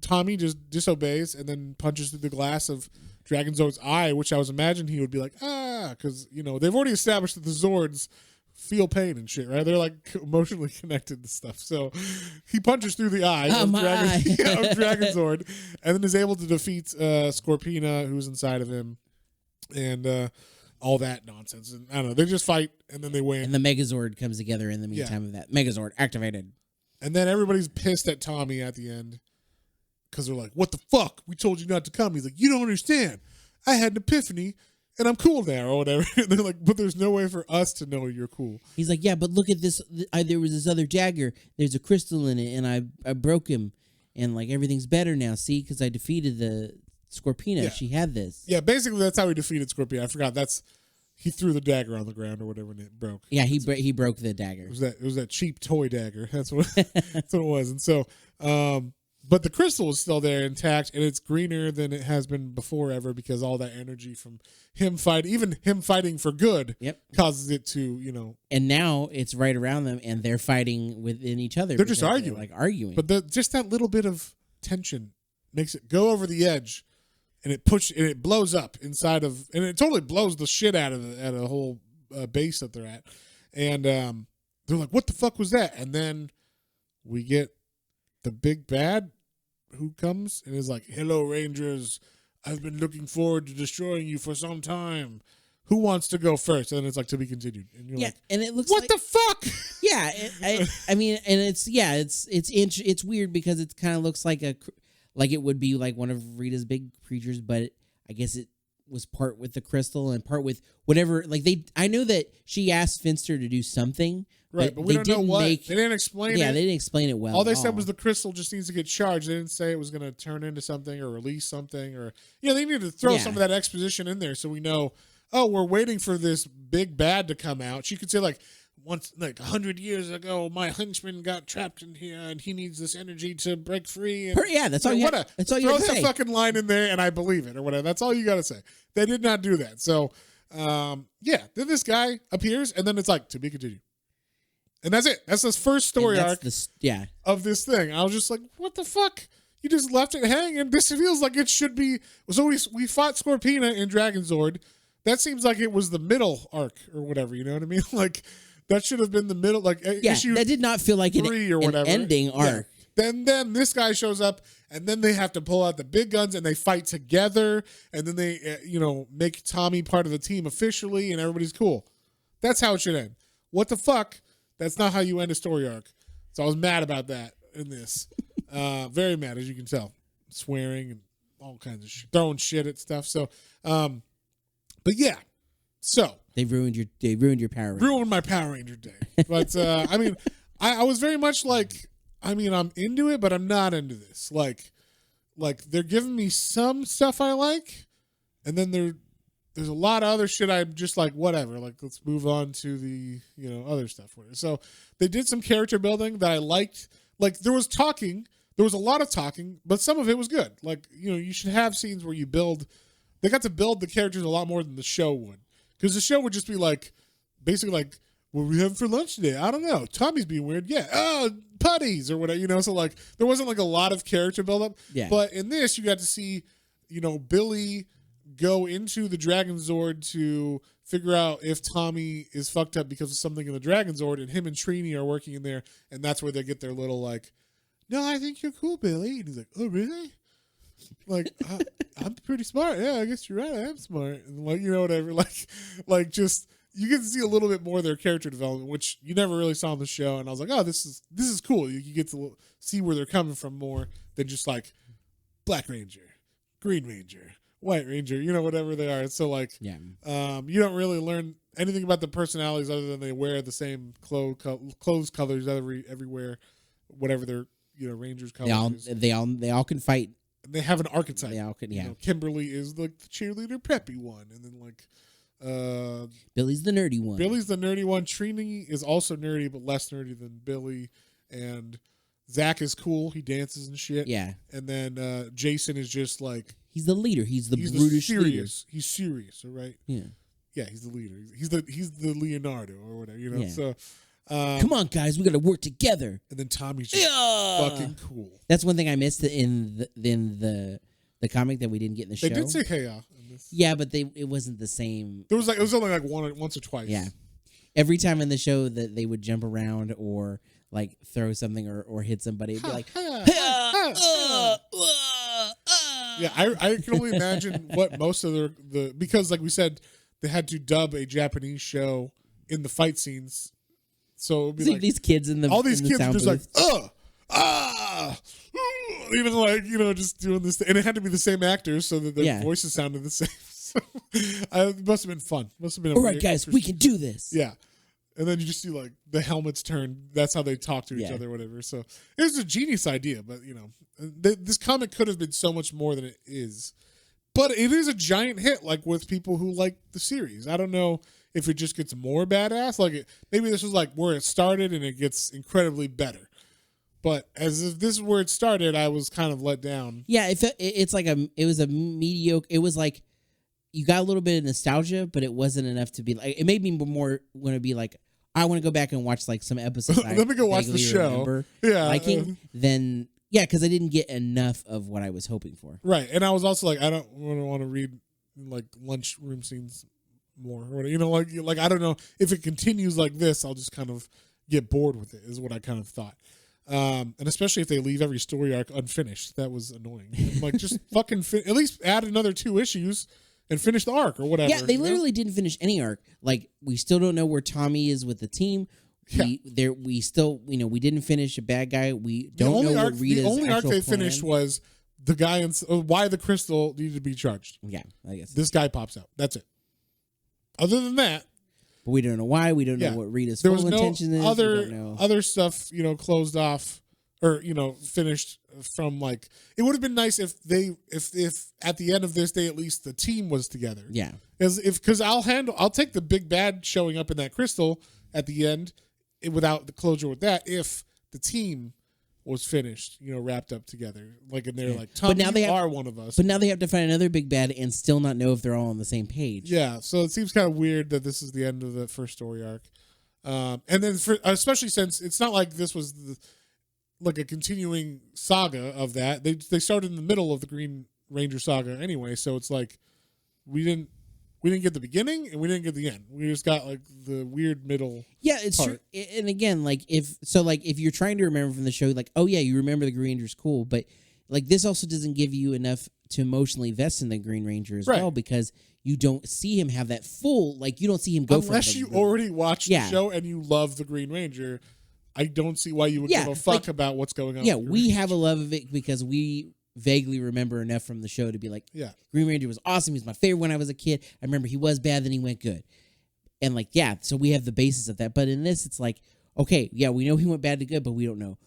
Tommy just disobeys and then punches through the glass of Dragon Zord's eye, which I was imagining he would be like, because, they've already established that the Zords feel pain and shit, right? They're like emotionally connected and stuff. So he punches through the eye of Dragon Zord, and then is able to defeat Scorpina, who's inside of him. And all that nonsense. And I don't know, they just fight and then they win. And the Megazord comes together in the meantime of that. Megazord activated. And then everybody's pissed at Tommy at the end because they're like, what the fuck? We told you not to come. He's like, you don't understand. I had an epiphany and I'm cool now or whatever. And they're like, but there's no way for us to know you're cool. He's like, yeah, but look at this. There was this other dagger. There's a crystal in it, and I broke him. And, like, everything's better now, see? Because I defeated the Scorpina. Yeah. She had this. Yeah, basically that's how he defeated Scorpion. I forgot. He threw the dagger on the ground or whatever and it broke. Yeah, he broke the dagger. It was that cheap toy dagger. That's what it was. And so, but the crystal is still there intact, and it's greener than it has been before ever because all that energy from him fighting for good, causes it to, And now it's right around them, and they're fighting within each other. They're just arguing, arguing. But just that little bit of tension makes it go over the edge, and it blows up inside of, and it totally blows the shit out of the whole base that they're at, and they're like, "What the fuck was that?" And then we get the big bad who comes and is like, "Hello, Rangers. I've been looking forward to destroying you for some time. Who wants to go first?" And then it's like, "To be continued." And you're like, and it looks what the fuck? Yeah, I mean, and it's weird because it kind of looks like it would be like one of Rita's big creatures, but I guess it was part with the crystal and part with whatever. Like I know that she asked Finster to do something. Right, but we don't know what. They didn't explain it. Yeah, they didn't explain it well. All they said was the crystal just needs to get charged. They didn't say it was going to turn into something or release something. Or they needed to throw some of that exposition in there so we know, oh, we're waiting for this big bad to come out. She could say, like, once, like 100 years ago, my henchman got trapped in here and he needs this energy to break free. And, that's all you got to say. Throw that fucking line in there and I believe it or whatever. That's all you got to say. They did not do that. So, then this guy appears and then it's like, to be continued. And that's it. That's this first story arc of this thing. I was just like, what the fuck? You just left it hanging. This feels like it should be. So we fought Scorpina in Dragonzord. That seems like it was the middle arc or whatever. You know what I mean? Like, that should have been the middle. Like, issue that did not feel like an ending arc. Then this guy shows up, and then they have to pull out the big guns, and they fight together, and then they, make Tommy part of the team officially, and everybody's cool. That's how it should end. What the fuck? That's not how you end a story arc. So I was mad about that in this. Very mad, as you can tell. Swearing and all kinds of shit. Throwing shit at stuff. So, but yeah. So. They ruined your Power Ranger. Ruined my Power Ranger day. But, I mean, I was very much like, I'm into it, but I'm not into this. Like they're giving me some stuff I like, and then there's a lot of other shit I'm just like, whatever. Like, let's move on to the, other stuff. So they did some character building that I liked. Like, there was a lot of talking, but some of it was good. Like, you should have scenes where they got to build the characters a lot more than the show would. Because the show would just be like, basically like, what are we having for lunch today? I don't know. Tommy's being weird. Yeah. Oh, putties or whatever, So, like, there wasn't like a lot of character buildup. Yeah. But in this, you got to see, Billy go into the Dragonzord to figure out if Tommy is fucked up because of something in the Dragonzord, and him and Trini are working in there, and that's where they get their little like, no, I think you're cool, Billy. And he's like, oh, really? Like, I'm pretty smart. Yeah, I guess you're right. I am smart. And like, whatever. Like just you get to see a little bit more of their character development, which you never really saw on the show. And I was like, oh, this is cool. You get to see where they're coming from more than just like Black Ranger, Green Ranger, White Ranger, whatever they are. So like, you don't really learn anything about the personalities other than they wear the same clothes colors everywhere, whatever their Rangers colors. They all can fight. And they have an archetype. They all can, Kimberly is like the cheerleader, preppy one, and then like Billy's the nerdy one. Trini is also nerdy, but less nerdy than Billy. And Zach is cool. He dances and shit. Yeah. And then Jason is just like, he's the leader. He's the brutish leader. He's serious, all right? Yeah. Yeah, he's the leader. He's the Leonardo or whatever, Yeah. So come on, guys, we got to work together. And then Tommy's just fucking cool. That's one thing I missed in the comic that we didn't get in the show. They did say hey in this. Yeah, but it wasn't the same. It was only like once or twice. Yeah. Every time in the show that they would jump around or like throw something or hit somebody, it'd be like, yeah, I can only imagine what most of the because like we said, they had to dub a Japanese show in the fight scenes. So it would be See like these kids in the all these in the kids are sound just booth. like, even like, just doing this thing. And it had to be the same actors so that their voices sounded the same. So it must have been fun. Must have been all right, guys, we can do this. Yeah. And then you just see like the helmets turn. That's how they talk to each other, or whatever. So it was a genius idea, but this comic could have been so much more than it is. But it is a giant hit, like with people who like the series. I don't know if it just gets more badass. Like maybe this was like where it started and it gets incredibly better. But as if this is where it started, I was kind of let down. Yeah, it was a mediocre. It was like you got a little bit of nostalgia, but it wasn't enough to be like. It made me more want to be like, I want to go back and watch like some episodes. Let me go watch the show. Yeah, liking then. Yeah, because I didn't get enough of what I was hoping for. Right, and I was also like, I don't want to read like lunchroom scenes more. Like I don't know if it continues like this, I'll just kind of get bored with it. Is what I kind of thought. And especially if they leave every story arc unfinished, that was annoying. I'm like, just fucking at least add another 2 issues and finish the arc or whatever. Yeah, they literally didn't finish any arc. Like we still don't know where Tommy is with the team. We still we didn't finish a bad guy. We don't know what Rita's the only arc they plan. finished was the guy and why the crystal needed to be charged. Yeah, I guess this guy pops out. That's it. Other than that, but we don't know why. We don't know what Rita's full intention is. Other stuff, closed off or finished from like. It would have been nice if at the end of this day at least the team was together. Yeah, because I'll take the big bad showing up in that crystal at the end without the closure with that if the team was finished, wrapped up together. Like, and they're like, Tom, you are one of us. But now they have to find another big bad and still not know if they're all on the same page. Yeah, so it seems kind of weird that this is the end of the first story arc. And then, especially since it's not like this was like a continuing saga of that. They started in the middle of the Green Ranger saga anyway, so it's like we didn't get the beginning and we didn't get the end. We just got like the weird middle. Yeah, it's part. true. And again, like if you're trying to remember from the show, like, oh yeah, you remember the Green Ranger's cool, but like this also doesn't give you enough to emotionally invest in the Green Ranger as well, because you don't see him have that full, like you don't see him go unless you already watched the show and you love the Green Ranger. I don't see why you would give a fuck about what's going on. Yeah, we have a love of it because we vaguely remember enough from the show to be like, Green Ranger was awesome. He was my favorite when I was a kid. I remember he was bad, then he went good. And like, so we have the basis of that. But in this, it's like, okay, we know he went bad to good, but we don't know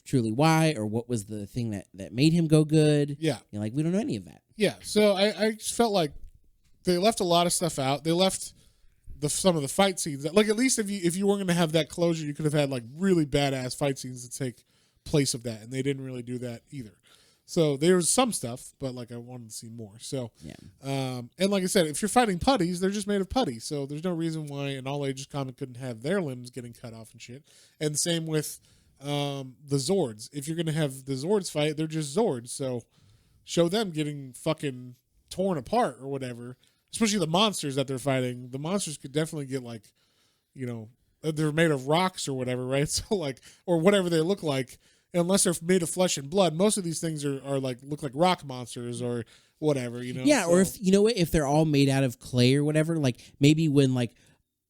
truly why or what was the thing that made him go good. Yeah. Like, we don't know any of that. Yeah. So I just felt like they left a lot of stuff out. They left some of the fight scenes. Like, at least if you weren't going to have that closure, you could have had like really badass fight scenes to take place of that. And they didn't really do that either. So there was some stuff, but like I wanted to see more. So, and like I said, if you're fighting putties, they're just made of putty. So there's no reason why an all ages comic couldn't have their limbs getting cut off and shit. And same with the Zords. If you're gonna have the Zords fight, they're just Zords. So show them getting fucking torn apart or whatever. Especially the monsters that they're fighting. The monsters could definitely get like, they're made of rocks or whatever, right? So like, or whatever they look like. Unless they're made of flesh and blood, most of these things are like look like rock monsters or whatever, Yeah, so. Or if they're all made out of clay or whatever, like maybe when like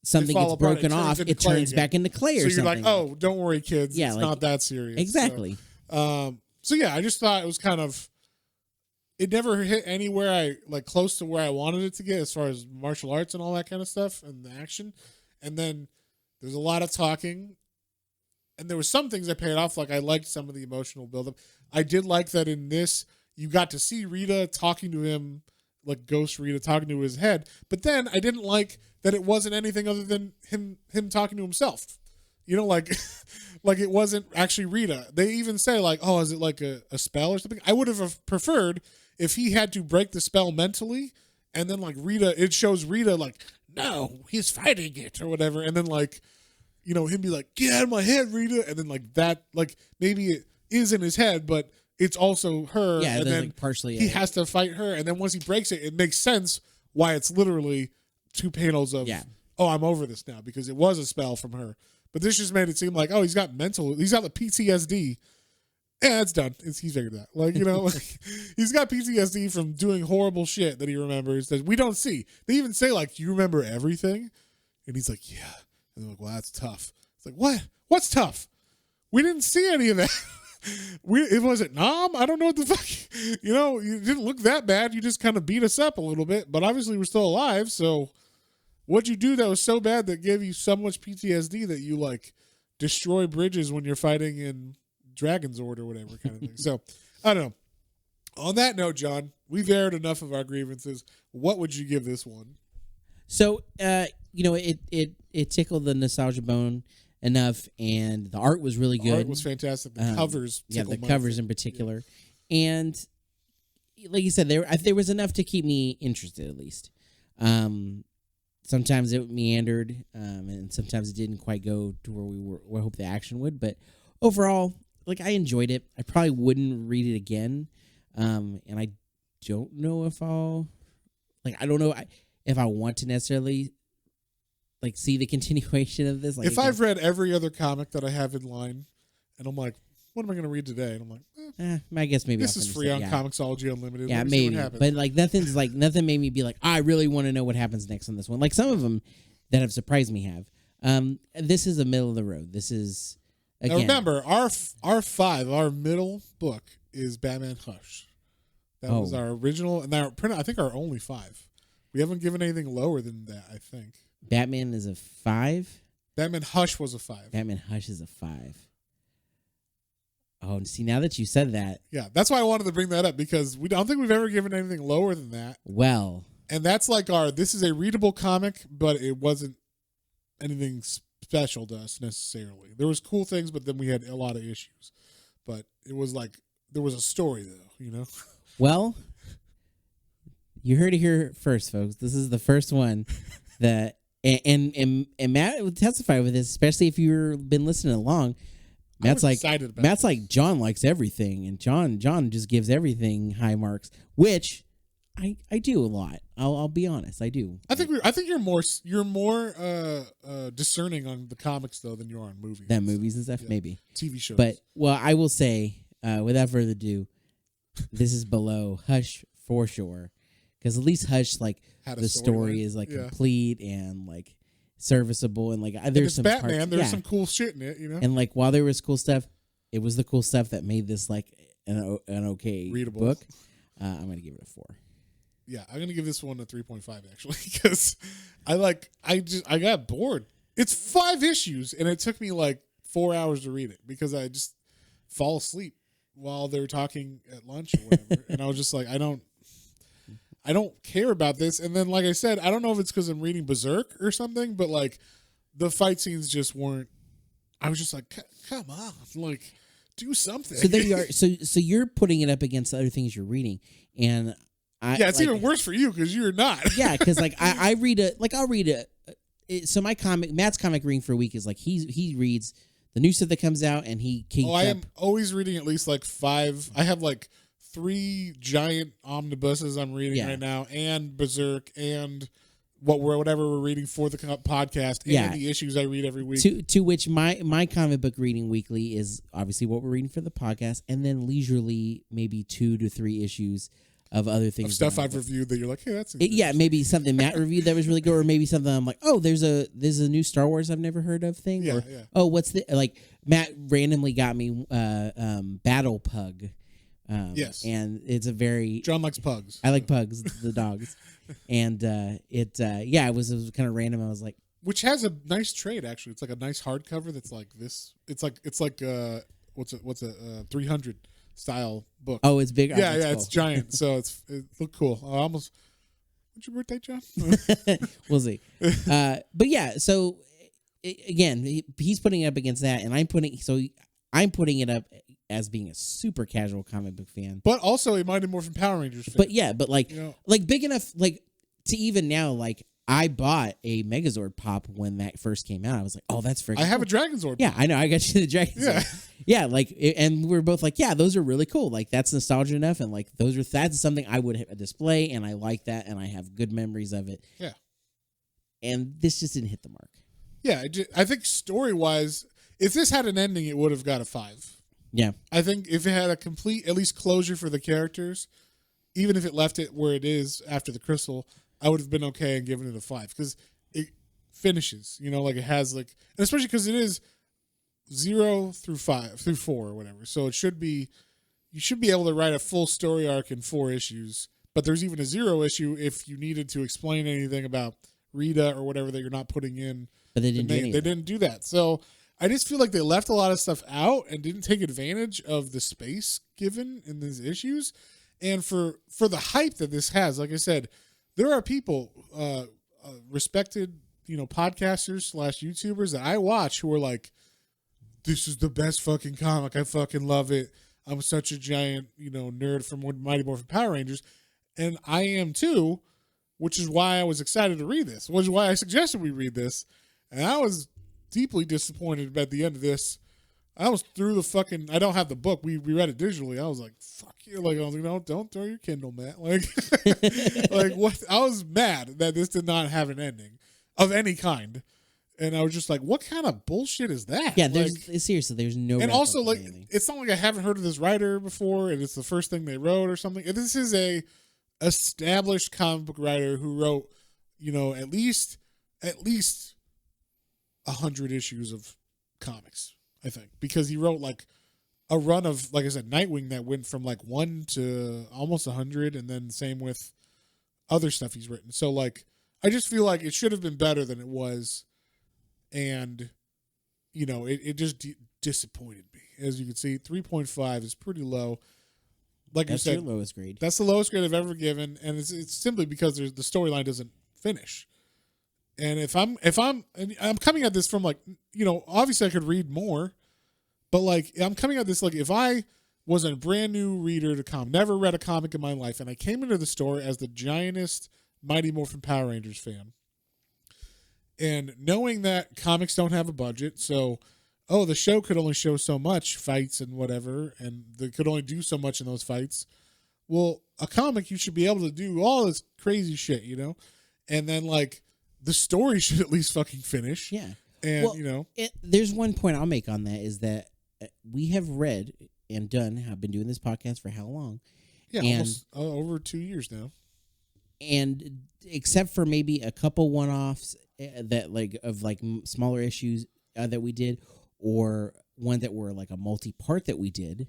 something gets broken off, it turns back into clay or something. So you're like, oh, don't worry, kids. Yeah, it's not that serious. Exactly. So I just thought it was kind of. It never hit anywhere I like close to where I wanted it to get as far as martial arts and all that kind of stuff and the action, and then there's a lot of talking. And there were some things that paid off. Like I liked some of the emotional buildup. I did like that in this, you got to see Rita talking to him, like Ghost Rita talking to his head. But then I didn't like that it wasn't anything other than him talking to himself. Like it wasn't actually Rita. They even say like, oh, is it like a spell or something? I would have preferred if he had to break the spell mentally, and then like Rita, it shows Rita like, no, he's fighting it or whatever, and then like. Him be like, get out of my head, Rita. And then like that, like maybe it is in his head, but it's also her. Yeah, and then like partially he has to fight her. And then once he breaks it, it makes sense why it's literally 2 panels of, oh, I'm over this now because it was a spell from her. But this just made it seem like, oh, he's got the PTSD Yeah, it's done. He's figured it out. Like, like he's got PTSD from doing horrible shit that he remembers that we don't see. They even say, like, you remember everything? And he's like, yeah. And they're like, well, that's tough. It's like, what? What's tough? We didn't see any of that. It wasn't Nom. I don't know what the fuck. You didn't look that bad. You just kind of beat us up a little bit. But obviously we're still alive. So what'd you do that was so bad that gave you so much PTSD that you, like, destroy bridges when you're fighting in Dragon's Ord or whatever kind of thing. So, I don't know. On that note, John, we've aired enough of our grievances. What would you give this one? So, it tickled the nostalgia bone enough, and the art was really good. The art was fantastic. The covers. Yeah, the covers in particular. Yeah. And like you said, there was enough to keep me interested, at least. Sometimes it meandered, and sometimes it didn't quite go to where I hoped the action would. But overall, like, I enjoyed it. I probably wouldn't read it again, and I don't know if I don't know if I want to necessarily, like, see the continuation of this. Like, if I've read every other comic that I have in line, and I'm like, what am I going to read today? And I'm like, I guess maybe this is free on Comixology Unlimited. Yeah, maybe. But like nothing made me be like, I really want to know what happens next on this one. Like some of them that have surprised me have. This is a middle of the road. This is again. Now remember, our middle book is Batman Hush. That was our original, and I think our only 5. We haven't given anything lower than that. I think Batman is a 5. Batman Hush was a 5. Batman Hush is a 5. Oh, and see, now that you said that. Yeah, that's why I wanted to bring that up, because we don't think we've ever given anything lower than that. Well. And that's like this is a readable comic, but it wasn't anything special to us necessarily. There was cool things, but then we had a lot of issues. But it was like, there was a story though, Well, you heard it here first, folks. This is the first one that, and Matt would testify with this, especially if you've been listening along. Matt's like John likes everything, and John just gives everything high marks, which I do a lot. I'll be honest, I do. I think you're more discerning on the comics though than you are on movies. Movies and stuff, yeah. Maybe TV shows. But I will say, without further ado, this is below Hush for sure, because at least Hush, like, the story is like complete and like serviceable, and like there's some Batman. parts, there's some cool shit in it, And like while there was cool stuff, it was the cool stuff that made this like an okay readable book. I'm gonna give it a 4. Yeah, I'm gonna give this one a 3.5 actually, because I got bored. It's 5 issues, and it took me like 4 hours to read it because I just fall asleep while they're talking at lunch or whatever, and I was just like, I don't care about this. And then, like I said, I don't know if it's because I'm reading Berserk or something, but like the fight scenes just weren't. I was just like, come on, like, do something. So there you are. So you're putting it up against the other things you're reading, and it's even worse for you because you're not. Yeah, because like I'll read so Matt's comic reading for a week is like he reads the new stuff that comes out, and he keeps I am always reading at least like 5. I have like 3 giant omnibuses I'm reading right now, and Berserk, and whatever we're reading for the podcast, and the issues I read every week. To which my comic book reading weekly is obviously what we're reading for the podcast, and then leisurely maybe 2 to 3 issues of other things, of stuff I've reviewed that you're like, hey, that's maybe something Matt reviewed that was really good, or maybe something I'm like, oh, there's a new Star Wars I've never heard of thing, oh, what's the, like, Matt randomly got me Battle Pug. Yes, and it's a very John likes pugs. I like pugs, the dogs, and it was kind of random. I was like, which has a nice trade actually. It's like a nice hardcover that's like this. It's like what's a 300 style book. Oh, it's big. Yeah, cool. It's giant. So it looked cool. When's your birthday, John? We'll see. But yeah, so again, he's putting it up against that, and I'm putting it up as being a super casual comic book fan, but also a Mighty Morphin Power Rangers fan. But like big enough like to even now, like, I bought a Megazord pop when that first came out. I was like, oh, that's freaking I have cool. a Dragon Zord. Yeah, I know. I got you the Dragon Zord. Yeah, like, and we're both like, yeah, those are really cool. Like, that's nostalgia enough, and like that's something I would display, and I like that, and I have good memories of it. Yeah. And this just didn't hit the mark. Yeah, I think story wise, if this had an ending, it would have got a 5. Yeah. I think if it had a complete, at least closure for the characters, even if it left it where it is after the crystal, I would have been okay and given it a 5 because it finishes, like it has like, and especially because it is 0 through 4 or whatever. So you should be able to write a full story arc in 4 issues, but there's even a 0 issue if you needed to explain anything about Rita or whatever that you're not putting in. But they didn't They didn't do that. So I just feel like they left a lot of stuff out and didn't take advantage of the space given in these issues. And for the hype that this has, like I said, there are people, respected, podcasters / YouTubers that I watch who are like, this is the best fucking comic. I fucking love it. I'm such a giant, nerd from Mighty Morphin Power Rangers. And I am too, which is why I was excited to read this, which is why I suggested we read this. And I was deeply disappointed at the end of this. I was through the fucking, I don't have the book. We read it digitally. I was like, fuck you. Like, I was like, don't throw your Kindle, Matt. Like, like what? I was mad that this did not have an ending of any kind. And I was just like, what kind of bullshit is that? Yeah, seriously, there's no. And also, like, it's not like I haven't heard of this writer before, and it's the first thing they wrote or something. This is a established comic book writer who wrote, at least 100 issues of comics, I think, because he wrote like a run of, like I said, Nightwing that went from like 1 to almost 100, and then same with other stuff he's written. So like, I just feel like it should have been better than it was, and it just disappointed me. As you can see, 3.5 is pretty low. Like that's you said, your lowest grade. That's the lowest grade I've ever given, and it's simply because the storyline doesn't finish. And if I'm coming at this from like, obviously I could read more, but like I'm coming at this like if I was a brand new reader to comic, never read a comic in my life, and I came into the store as the giantest Mighty Morphin Power Rangers fan, and knowing that comics don't have a budget, so the show could only show so much fights and whatever, and they could only do so much in those fights. Well, a comic, you should be able to do all this crazy shit, and then like the story should at least fucking finish. Yeah. And, there's one point I'll make on that is that we have read and have been doing this podcast for how long? Yeah, almost over 2 years now. And except for maybe a couple one-offs that like of like smaller issues that we did, or one that were like a multi-part that we did,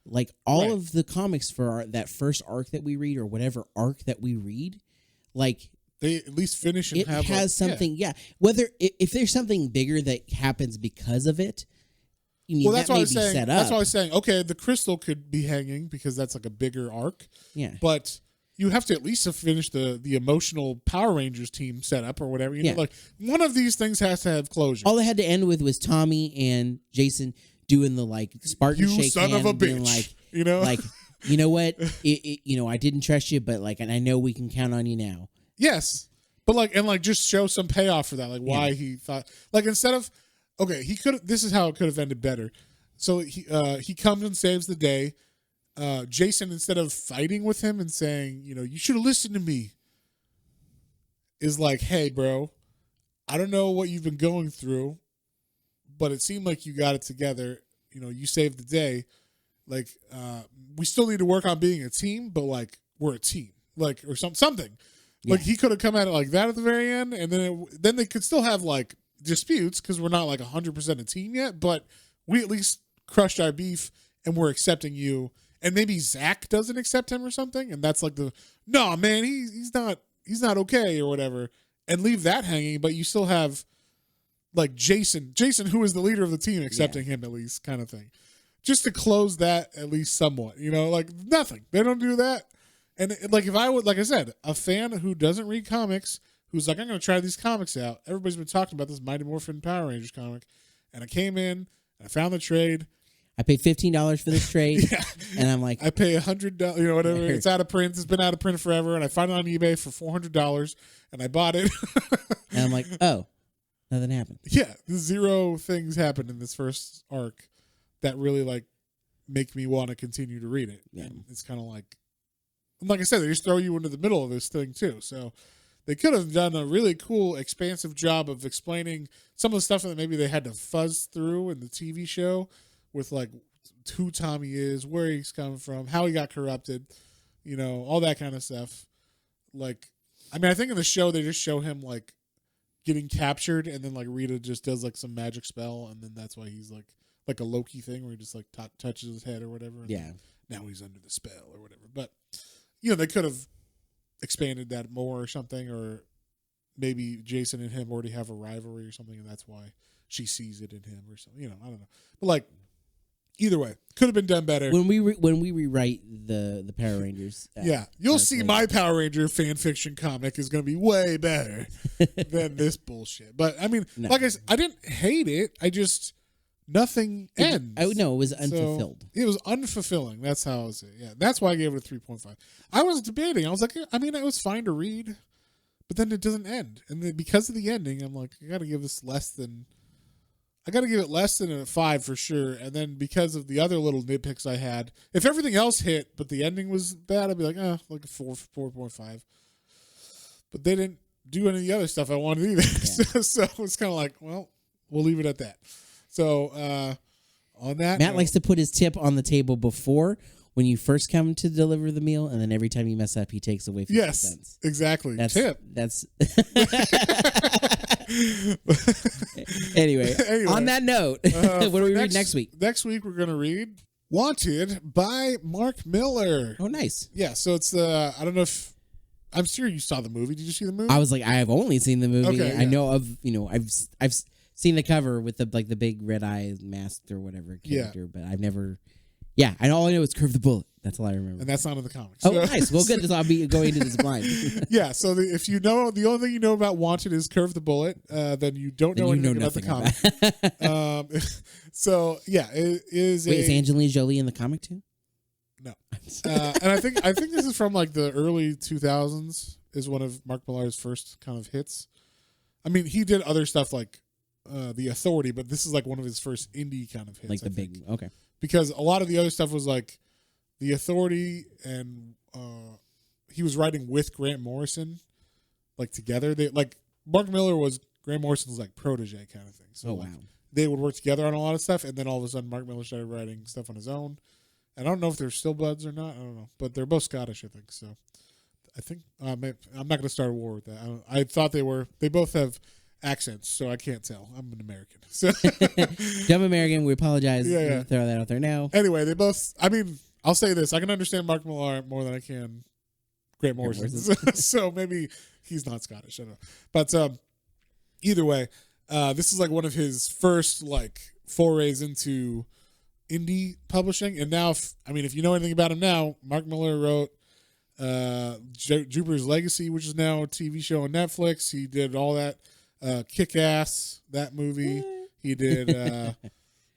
like all of the comics for that first arc that we read or whatever arc that we read, like they at least finish and has something. Yeah. Whether if there's something bigger that happens because of it, that's why I was saying. That's why I was saying. Okay, the crystal could be hanging because that's like a bigger arc. Yeah. But you have to at least have finished the emotional Power Rangers team setup or whatever. You know, like one of these things has to have closure. All it had to end with was Tommy and Jason doing the like Spartan shake son hand, of a being bitch. Like, like, you know what? I didn't trust you, but like, and I know we can count on you now. Yes, but like, and like, just show some payoff for that. Like, why he thought, like, instead of, okay, he could. This is how it could have ended better. So he comes and saves the day. Jason, instead of fighting with him and saying, you should have listened to me, is like, hey, bro, I don't know what you've been going through, but it seemed like you got it together. You saved the day. Like, we still need to work on being a team, but like, we're a team, like, or something. Yeah. Like, he could have come at it like that at the very end, and then they could still have like disputes because we're not like 100% a team yet, but we at least crushed our beef and we're accepting you. And maybe Zach doesn't accept him or something, and that's like no, man, he's not okay or whatever, and leave that hanging. But you still have like Jason, who is the leader of the team, accepting him at least, kind of thing, just to close that at least somewhat. Like nothing. They don't do that. And like if I would, like I said, a fan who doesn't read comics, who's like, I'm going to try these comics out. Everybody's been talking about this Mighty Morphin Power Rangers comic, and I came in and I found the trade. I paid $15 for this trade, and I'm like, I pay $100, whatever. It's out of print. It's been out of print forever, and I found it on eBay for $400, and I bought it. And I'm like, oh, nothing happened. Yeah, 0 things happened in this first arc that really like make me want to continue to read it. Yeah, and it's kind of like I said, they just throw you into the middle of this thing too. So they could have done a really cool, expansive job of explaining some of the stuff that maybe they had to fuzz through in the TV show. With like who Tommy is, where he's coming from, how he got corrupted, all that kind of stuff. Like, I mean, I think in the show they just show him like getting captured, and then like Rita just does like some magic spell, and then that's why he's like a Loki thing where he just like touches his head or whatever. And now he's under the spell or whatever. But they could have expanded that more or something, or maybe Jason and him already have a rivalry or something, and that's why she sees it in him or something. I don't know. But like, either way, could have been done better. When we rewrite the Power Rangers, you'll see my Power Ranger fan fiction comic is going to be way better than this bullshit. But I mean, like I said, I didn't hate it. I just nothing ends. I know it was unfulfilled. So it was unfulfilling. That's how I was saying. Yeah, that's why I gave it a 3.5. I was debating. I was like, I mean, it was fine to read, but then it doesn't end, and then because of the ending, I'm like, I got to give this less than. I got to give it less than a 5 for sure. And then because of the other little nitpicks I had, if everything else hit, but the ending was bad, I'd be like, like a 4.5. But they didn't do any of the other stuff I wanted either. Yeah. so it's kind of like, well, we'll leave it at that. So on that, Matt likes to put his tip on the table before when you first come to deliver the meal, and then every time you mess up, he takes away 50 cents. Yes, exactly. Tip. Anyway, on that note, what do we read next week? Next week, we're going to read Wanted by Mark Miller. Oh, nice. Yeah, so it's I don't know if I'm sure you saw the movie. Did you see the movie? I was like, I have only seen the movie. Okay, I know of, I've seen the cover with the big red eye masked or whatever character, but I've never. Yeah, and all I know is Curve the Bullet. That's all I remember. And that's not in the comics. Oh, nice. Well, good. So I'll be going into this blind. Yeah, so if the only thing you know about Wanted is Curve the Bullet, then you don't know anything about the comic. So, yeah, it is Wait, is Angelina Jolie in the comic too? No. And I think this is from like the early 2000s is one of Mark Millar's first kind of hits. I mean, he did other stuff like The Authority, but this is like one of his first indie kind of hits. Like the big, okay. Because a lot of the other stuff was like The Authority, and he was writing with Grant Morrison, like together. They like Mark Miller was Grant Morrison's like protege kind of thing. So wow. They would work together on a lot of stuff, and then all of a sudden Mark Miller started writing stuff on his own. And I don't know if they're still buds or not. I don't know, but they're both Scottish, I think. So I think I'm not going to start a war with that. I thought they were. They both have accents, so I can't tell. I'm an American. So dumb American. We apologize. Yeah. Throw that out there now. Anyway, they both. I mean, I'll say this: I can understand Mark Millar more than I can Grant Morrison. So maybe he's not Scottish. I don't know. But either way, this is like one of his first like forays into indie publishing. And now, if you know anything about him now, Mark Miller wrote Jupiter's Legacy, which is now a TV show on Netflix. He did all that. Kick-Ass, that movie. He did,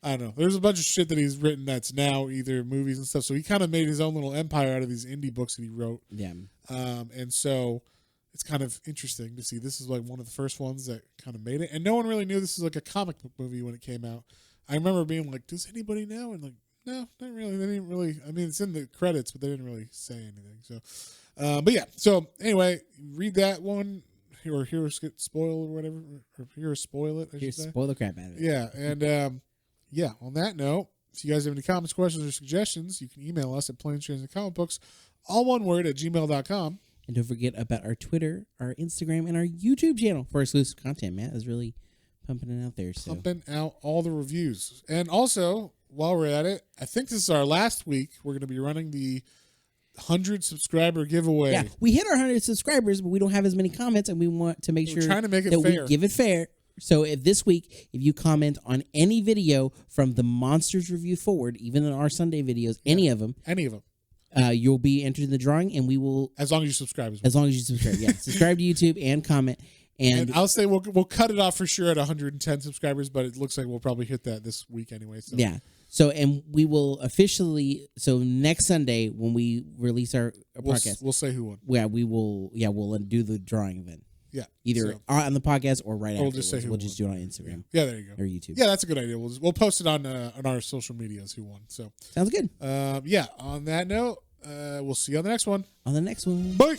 I don't know. There's a bunch of shit that he's written that's now either movies and stuff. So he kind of made his own little empire out of these indie books that he wrote. Yeah. And so it's kind of interesting to see. This is like one of the first ones that kind of made it. And no one really knew this was like a comic book movie when it came out. I remember being like, does anybody know? And like, no, not really. They didn't really. I mean, it's in the credits, but they didn't really say anything. So, but yeah. So anyway, read that one. Or heroes get spoiled or whatever, or heroes spoil it. Spoil the crap out of it. Yeah, and on that note, if you guys have any comments, questions, or suggestions, you can email us at planestrains.comicbooks, all one word, at gmail.com. And don't forget about our Twitter, our Instagram, and our YouTube channel for exclusive content. Matt is really pumping it out there. Pumping out all the reviews. And also, while we're at it, I think this is our last week. We're going to be running the 100 subscriber giveaway. Yeah, we hit our 100 subscribers, but we don't have as many comments, and we want to make sure trying to make it that fair. We give it fair. So this week, if you comment on any video from the Monsters Review forward, even in our Sunday videos, any of them, you'll be entered in the drawing, and we will. As long as you subscribe. As long as you subscribe, yeah. Subscribe to YouTube and comment. And I'll say we'll cut it off for sure at 110 subscribers, but it looks like we'll probably hit that this week anyway. So. Yeah. So, and we will officially, next Sunday when we release our podcast. We'll say who won. Yeah, we'll do the drawing then. Yeah. Either on the podcast or right after. We'll just say who We'll just do it on Instagram. Yeah, there you go. Or YouTube. Yeah, that's a good idea. We'll post it on our social medias who won. So sounds good. On that note, we'll see you on the next one. On the next one. Bye.